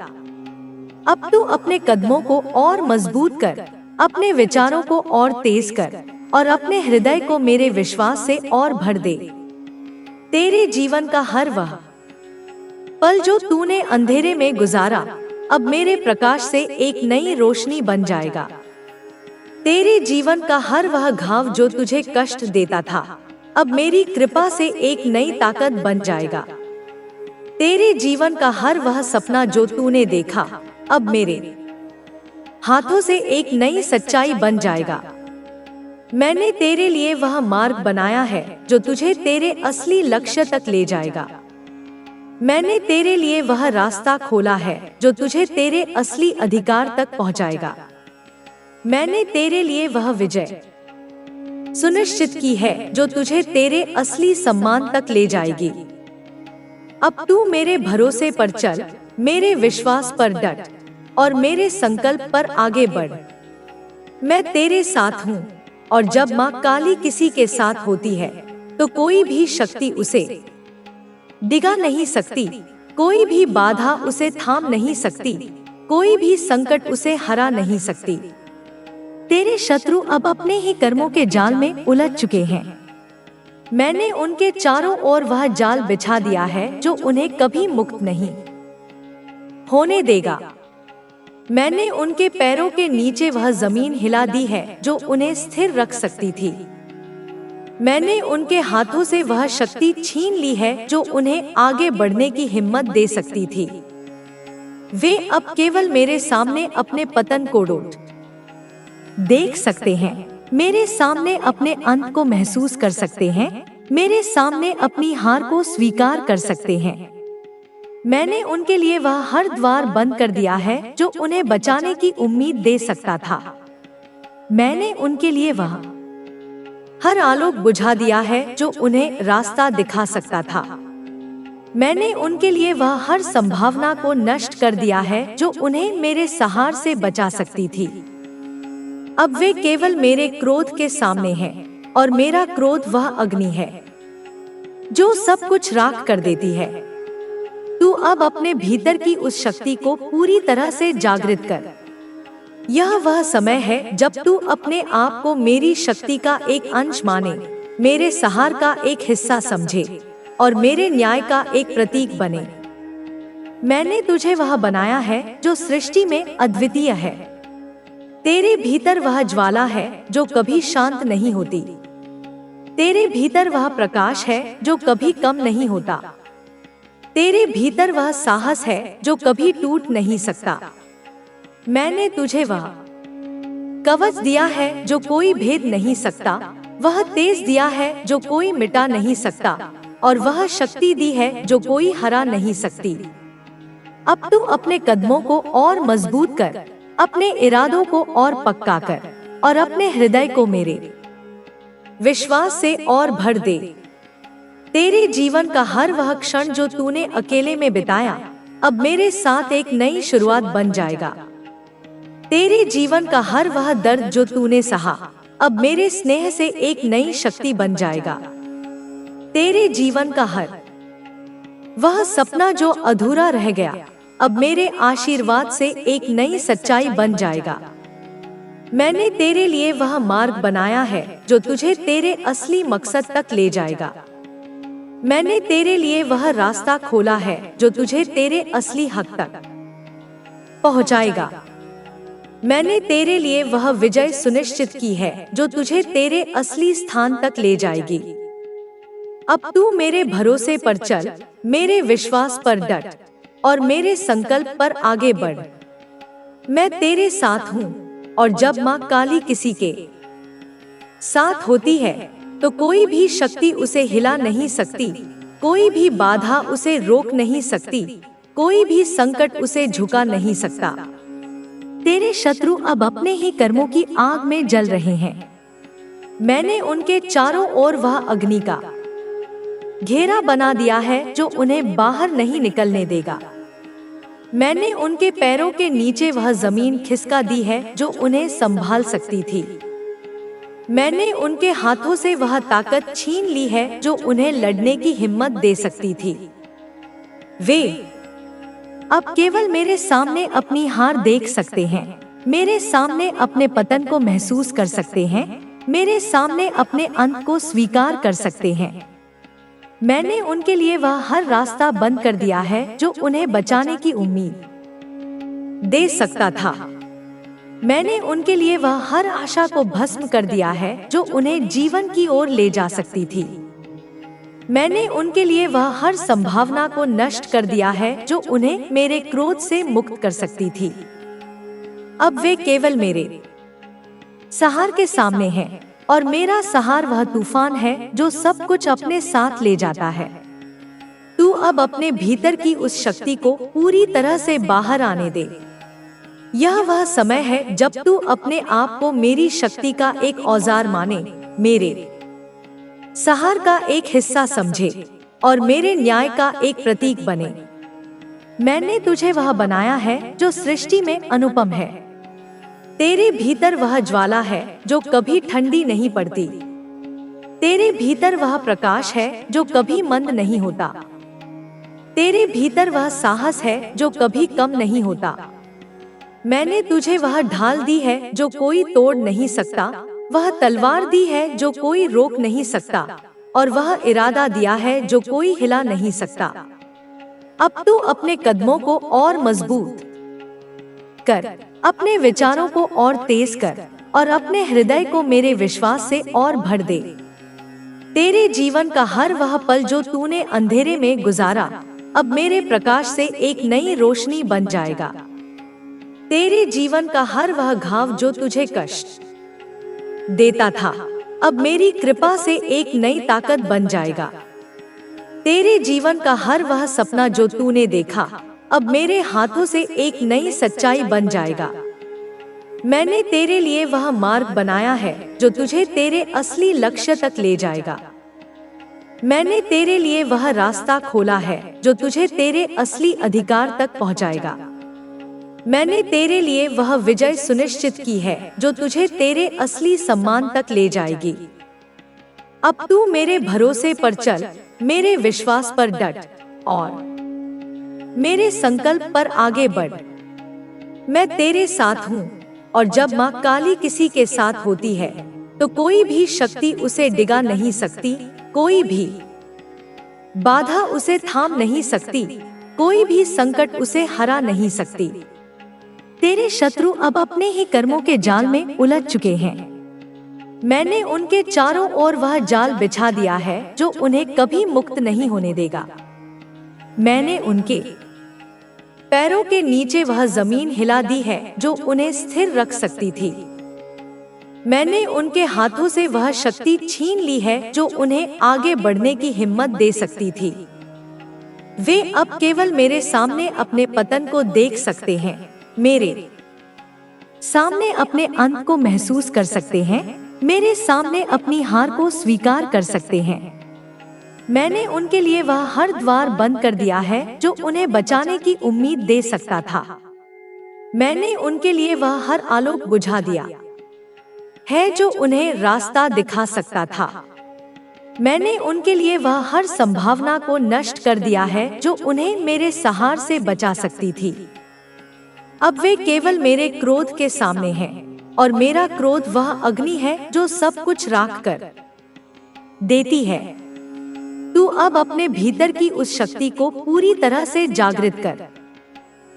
अब तू अपने कदमों को और मजबूत कर, अपने विचारों को और तेज कर, और अपने हृदय को मेरे विश्वास से और भर दे। तेरे जीवन का हर वह पल जो तूने अंधेरे में गुजारा, अब मेरे प्रकाश से एक नई रोशनी बन जाएगा। तेरे जीवन का हर वह घाव जो तुझे कष्ट देता था, अब मेरी कृपा से एक नई ताकत बन जाएगा। तेरे जीवन का हर वह सपना जो तूने देखा, अब मेरे हाथों से एक नई सच्चाई बन जाएगा। मैंने तेरे लिए वह मार्ग बनाया है जो तुझे तेरे असली लक्ष्य तक ले जाएगा। मैंने तेरे लिए वह रास्ता खोला है जो तुझे तेरे असली अधिकार तक पहुंचाएगा। मैंने तेरे लिए वह विजय सुनिश्चित की है जो तुझे तेरे असली सम्मान तक ले जाएगी। अब तू मेरे भरोसे पर चल, मेरे विश्वास पर डट और मेरे संकल्प पर आगे बढ़। मैं तेरे साथ हूँ, और जब माँ काली किसी के साथ होती है तो कोई भी शक्ति उसे डिगा नहीं सकती, कोई भी बाधा उसे थाम नहीं सकती, कोई भी संकट उसे हरा नहीं सकती। तेरे शत्रु अब अपने ही कर्मों के जाल में उलझ चुके हैं। मैंने उनके चारों ओर वह जाल बिछा दिया है जो उन्हें कभी मुक्त नहीं होने देगा। मैंने उनके पैरों के नीचे वह जमीन हिला दी है जो उन्हें स्थिर रख सकती थी। मैंने उनके हाथों से वह शक्ति छीन ली है जो उन्हें आगे बढ़ने की हिम्मत दे सकती थी। वे अब केवल मेरे सामने अपने पतन को देख सकते हैं, मेरे सामने अपने अंत को महसूस कर सकते हैं, मेरे सामने अपनी हार को स्वीकार कर सकते हैं। मैंने उनके लिए वह हर द्वार बंद कर दिया है जो उन्हें बचाने की उम्मीद दे सकता था। मैंने उनके लिए वह हर आलोक बुझा दिया है जो उन्हें रास्ता दिखा सकता था। मैंने उनके लिए वह हर संभावना को नष्ट कर दिया है जो उन्हें मेरे सहार से बचा सकती थी। अब वे केवल मेरे क्रोध के सामने हैं, और मेरा क्रोध वह अग्नि है जो सब कुछ राख कर देती है। तू अब अपने भीतर की उस शक्ति को पूरी तरह से जागृत कर। यह वह समय है जब तू अपने आप को मेरी शक्ति का एक अंश माने, मेरे सहार का एक हिस्सा समझे और मेरे न्याय का एक प्रतीक बने। मैंने तुझे वह बनाया है जो सृष्टि में अद्वितीय है। तेरे भीतर वह ज्वाला है जो कभी शांत नहीं होती। तेरे भीतर वह प्रकाश है जो कभी कम नहीं होता। तेरे भीतर वह साहस है जो कभी टूट नहीं सकता। मैंने तुझे वह कवच दिया है जो कोई भेद नहीं सकता, वह तेज दिया है जो कोई मिटा नहीं सकता, और वह शक्ति दी है जो कोई हरा नहीं सकती। अब तू अपने कदमों को और मजबूत कर, अपने इरादों को और पक्का कर, और अपने हृदय को मेरे विश्वास से और भर दे। तेरे जीवन का हर वह क्षण जो तूने अकेले में बिताया, अब मेरे साथ एक नई शुरुआत बन जाएगा। तेरे जीवन का हर वह दर्द जो तूने सहा, अब मेरे स्नेह से एक नई शक्ति बन जाएगा। तेरे जीवन का हर वह सपना जो अधूरा रह गया, अब मेरे आशीर्वाद से एक नई सच्चाई बन जाएगा। मैंने तेरे लिए वह मार्ग बनाया है जो तुझे तेरे असली मकसद तक ले जाएगा। मैंने तेरे लिए वह रास्ता खोला है जो तुझे तेरे असली हक तक पहुंचाएगा। मैंने तेरे लिए वह विजय सुनिश्चित की है जो तुझे तेरे असली स्थान तक ले जाएगी। अब तू मेरे भरोसे पर चल, मेरे विश्वास पर डट और मेरे संकल्प पर आगे बढ़। मैं तेरे साथ हूँ, और जब माँ काली किसी के साथ होती है तो कोई भी शक्ति उसे हिला नहीं सकती, कोई भी बाधा उसे रोक नहीं सकती, कोई भी संकट उसे झुका नहीं सकता। तेरे शत्रु अब अपने ही कर्मों की आग में जल रहे हैं। मैंने उनके चारों ओर वह अग्नि का घेरा बना दिया है जो उन्हें बाहर नहीं निकलने देगा। मैंने उनके पैरों के नीचे वह जमीन खिसका दी है जो उन्हें संभाल सकती थी। मैंने उनके हाथों से वह ताकत छीन ली है जो उन्हें लड़ने की हिम्मत दे सकती थी। वे अब केवल मेरे सामने अपनी हार देख सकते हैं, मेरे सामने अपने पतन को महसूस कर सकते हैं, मेरे सामने अपने अंत को स्वीकार कर सकते हैं। मैंने उनके लिए वह हर रास्ता बंद कर दिया है जो उन्हें बचाने की उम्मीद दे सकता था। मैंने उनके लिए वह हर आशा को भस्म कर दिया है जो उन्हें जीवन की ओर ले जा सकती थी। मैंने उनके लिए वह हर संभावना को नष्ट कर दिया है जो उन्हें मेरे क्रोध से मुक्त कर सकती थी। अब वे केवल मेरे सहार के सामने हैं, और मेरा सहार वह तूफान है जो सब कुछ अपने साथ ले जाता है। तू अब अपने भीतर की उस शक्ति को पूरी तरह से बाहर आने दे। यह वह समय है जब तू अपने आप को मेरी शक्ति का एक औजार माने, मेरे सहार का एक हिस्सा समझे और मेरे न्याय का एक प्रतीक बने। मैंने तुझे वह बनाया है जो सृष्टि में अनुपम है। तेरे भीतर वह ज्वाला है जो कभी ठंडी नहीं पड़ती। तेरे भीतर वह प्रकाश है जो कभी मंद नहीं होता। तेरे भीतर वह साहस है जो कभी कम नहीं होता। मैंने तुझे वह ढाल दी है जो कोई तोड़ नहीं सकता, वह तलवार दी है जो कोई रोक नहीं सकता, और वह इरादा दिया है जो कोई हिला नहीं सकता। अब तू अपने कदमों को और मजबूत कर, अपने विचारों को और तेज कर, और अपने हृदय को मेरे विश्वास से और भर दे। तेरे जीवन का हर वह पल जो तूने अंधेरे में गुजारा, अब मेरे प्रकाश से एक नई रोशनी बन जाएगा। तेरे जीवन का हर वह घाव जो तुझे कष्ट देता था, अब मेरी कृपा से एक नई ताकत बन जाएगा। तेरे जीवन का हर वह सपना जो तूने देखा, अब मेरे हाथों से एक नई सच्चाई बन जाएगा। मैंने तेरे लिए वह मार्ग बनाया है जो तुझे तेरे असली लक्ष्य तक ले जाएगा। मैंने तेरे लिए वह रास्ता खोला है जो तुझे तेरे असली अधिकार तक पहुंचाएगा। मैंने तेरे लिए वह विजय सुनिश्चित की है जो तुझे तेरे असली सम्मान तक ले जाएगी। अब तू मेरे भरोसे पर चल, मेरे विश्वास पर डट, और मेरे संकल्प पर आगे बढ़। मैं तेरे साथ हूँ, और जब माँ काली किसी के साथ होती है तो कोई भी शक्ति उसे डिगा नहीं सकती, कोई भी बाधा उसे थाम नहीं सकती, कोई भी संकट उसे हरा नहीं सकती। तेरे शत्रु अब अपने ही कर्मों के जाल में उलझ चुके हैं। मैंने उनके चारों ओर वह जाल बिछा दिया है जो उन्हें कभी मुक्त नहीं होने देगा। मैंने उनके पैरों के नीचे वह जमीन हिला दी है जो उन्हें स्थिर रख सकती थी। मैंने उनके हाथों से वह शक्ति छीन ली है जो उन्हें आगे बढ़ने की हिम्मत दे सकती थी। वे अब केवल मेरे सामने अपने पतन को देख सकते हैं, मेरे सामने अपने अंत को महसूस कर सकते हैं, मेरे सामने अपनी हार को स्वीकार कर सकते हैं। मैंने उनके लिए वह हर द्वार बंद कर दिया है जो उन्हें बचाने की उम्मीद दे सकता था। मैंने उनके लिए वह हर आलोक बुझा दिया है जो उन्हें रास्ता दिखा सकता था। मैंने उनके लिए वह हर संभावना को नष्ट कर दिया है जो उन्हें मेरे सहार से बचा सकती थी। अब वे केवल मेरे क्रोध के सामने हैं, और मेरा क्रोध वह अग्नि है जो सब कुछ राख कर देती है। तू अब अपने भीतर की उस शक्ति को पूरी तरह से जागृत कर।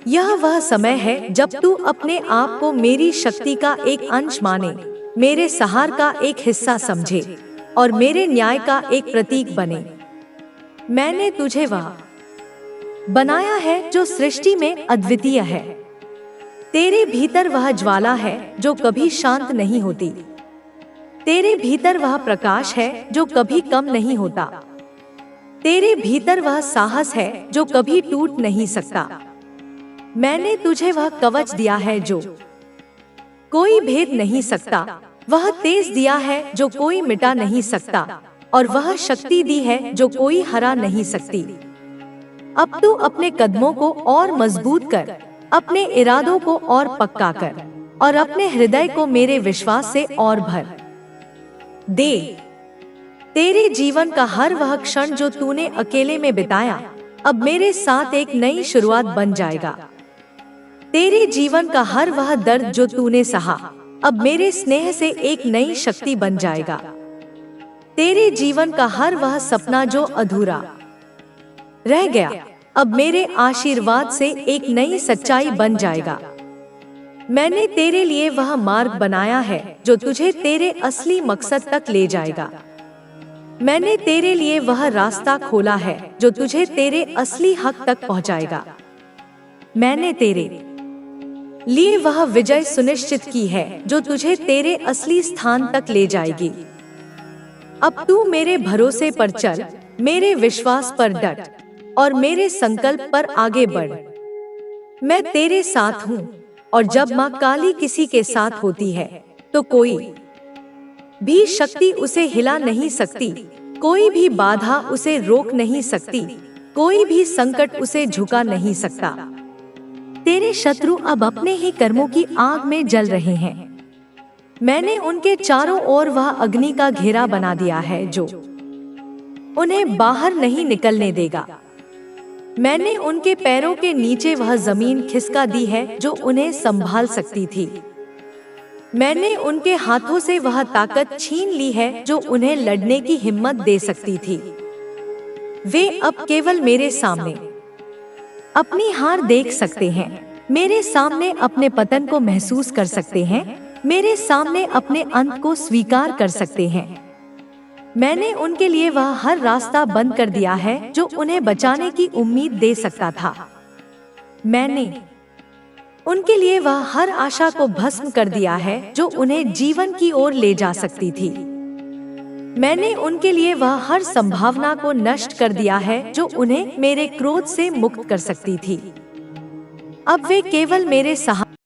यह वह समय है जब तू अपने आप को मेरी शक्ति का एक अंश माने, मेरे सहार का एक हिस्सा समझे, और मेरे न्याय का एक प्रतीक बने। मैंने तुझे वह बनाया है जो सृष्टि में अद्वितीय है। तेरे भीतर वह ज्वाला है जो कभी शांत नहीं होती। तेरे भीतर वह प्रकाश है जो कभी कम नहीं होता। तेरे भीतर वह साहस है जो कभी टूट नहीं सकता। मैंने तुझे वह कवच दिया है जो कोई भेद नहीं सकता, वह तेज दिया है जो कोई मिटा नहीं सकता, और वह शक्ति दी है जो कोई हरा नहीं सकती। अब तू अपने कदमों को और मजबूत कर, अपने इरादों को और पक्का कर, और अपने हृदय को मेरे विश्वास से और भर दे। तेरे जीवन का हर वह क्षण जो तूने अकेले में बिताया, अब मेरे साथ एक नई शुरुआत बन जाएगा। तेरे जीवन का हर वह दर्द जो तूने सहा, अब मेरे स्नेह से एक नई शक्ति बन जाएगा। तेरे जीवन का हर वह सपना जो अधूरा रह गया, अब मेरे आशीर्वाद से एक नई सच्चाई बन जाएगा। मैंने तेरे लिए वह मार्ग बनाया है जो तुझे तेरे असली मकसद तक ले जाएगा। मैंने तेरे लिए वह रास्ता खोला है जो तुझे तेरे असली हक तक पहुंचाएगा। मैंने तेरे लिए वह विजय सुनिश्चित की है जो तुझे तेरे असली स्थान तक ले जाएगी। अब तू मेरे भरोसे पर चल, मेरे विश्वास पर डट और मेरे संकल्प पर आगे बढ़। मैं तेरे साथ हूँ, और जब माँ काली किसी के साथ होती है तो कोई भी शक्ति उसे हिला नहीं सकती, कोई भी बाधा उसे रोक नहीं सकती, कोई भी संकट उसे झुका नहीं सकता। तेरे शत्रु अब अपने ही कर्मों की आग में जल रहे हैं। मैंने उनके चारों ओर वह अग्नि का घेरा बना दिया है जो उन्हें बाहर नहीं निकलने देगा। मैंने उनके पैरों के नीचे वह जमीन खिसका दी है जो उन्हें संभाल सकती थी। मैंने उनके हाथों से वह ताकत छीन ली है जो उन्हें लड़ने की हिम्मत दे सकती थी। वे अब केवल मेरे सामने अपनी हार देख सकते हैं, मेरे सामने अपने पतन को महसूस कर सकते हैं, मेरे सामने अपने अंत को स्वीकार कर सकते हैं। मैंने उनके लिए वह हर रास्ता बंद कर दिया है जो उन्हें बचाने की उम्मीद दे सकता था। मैंने उनके लिए वह हर आशा को भस्म कर दिया है जो उन्हें जीवन की ओर ले जा सकती थी। मैंने उनके लिए वह हर संभावना को नष्ट कर दिया है जो उन्हें मेरे क्रोध से मुक्त कर सकती थी। अब वे केवल मेरे सहारे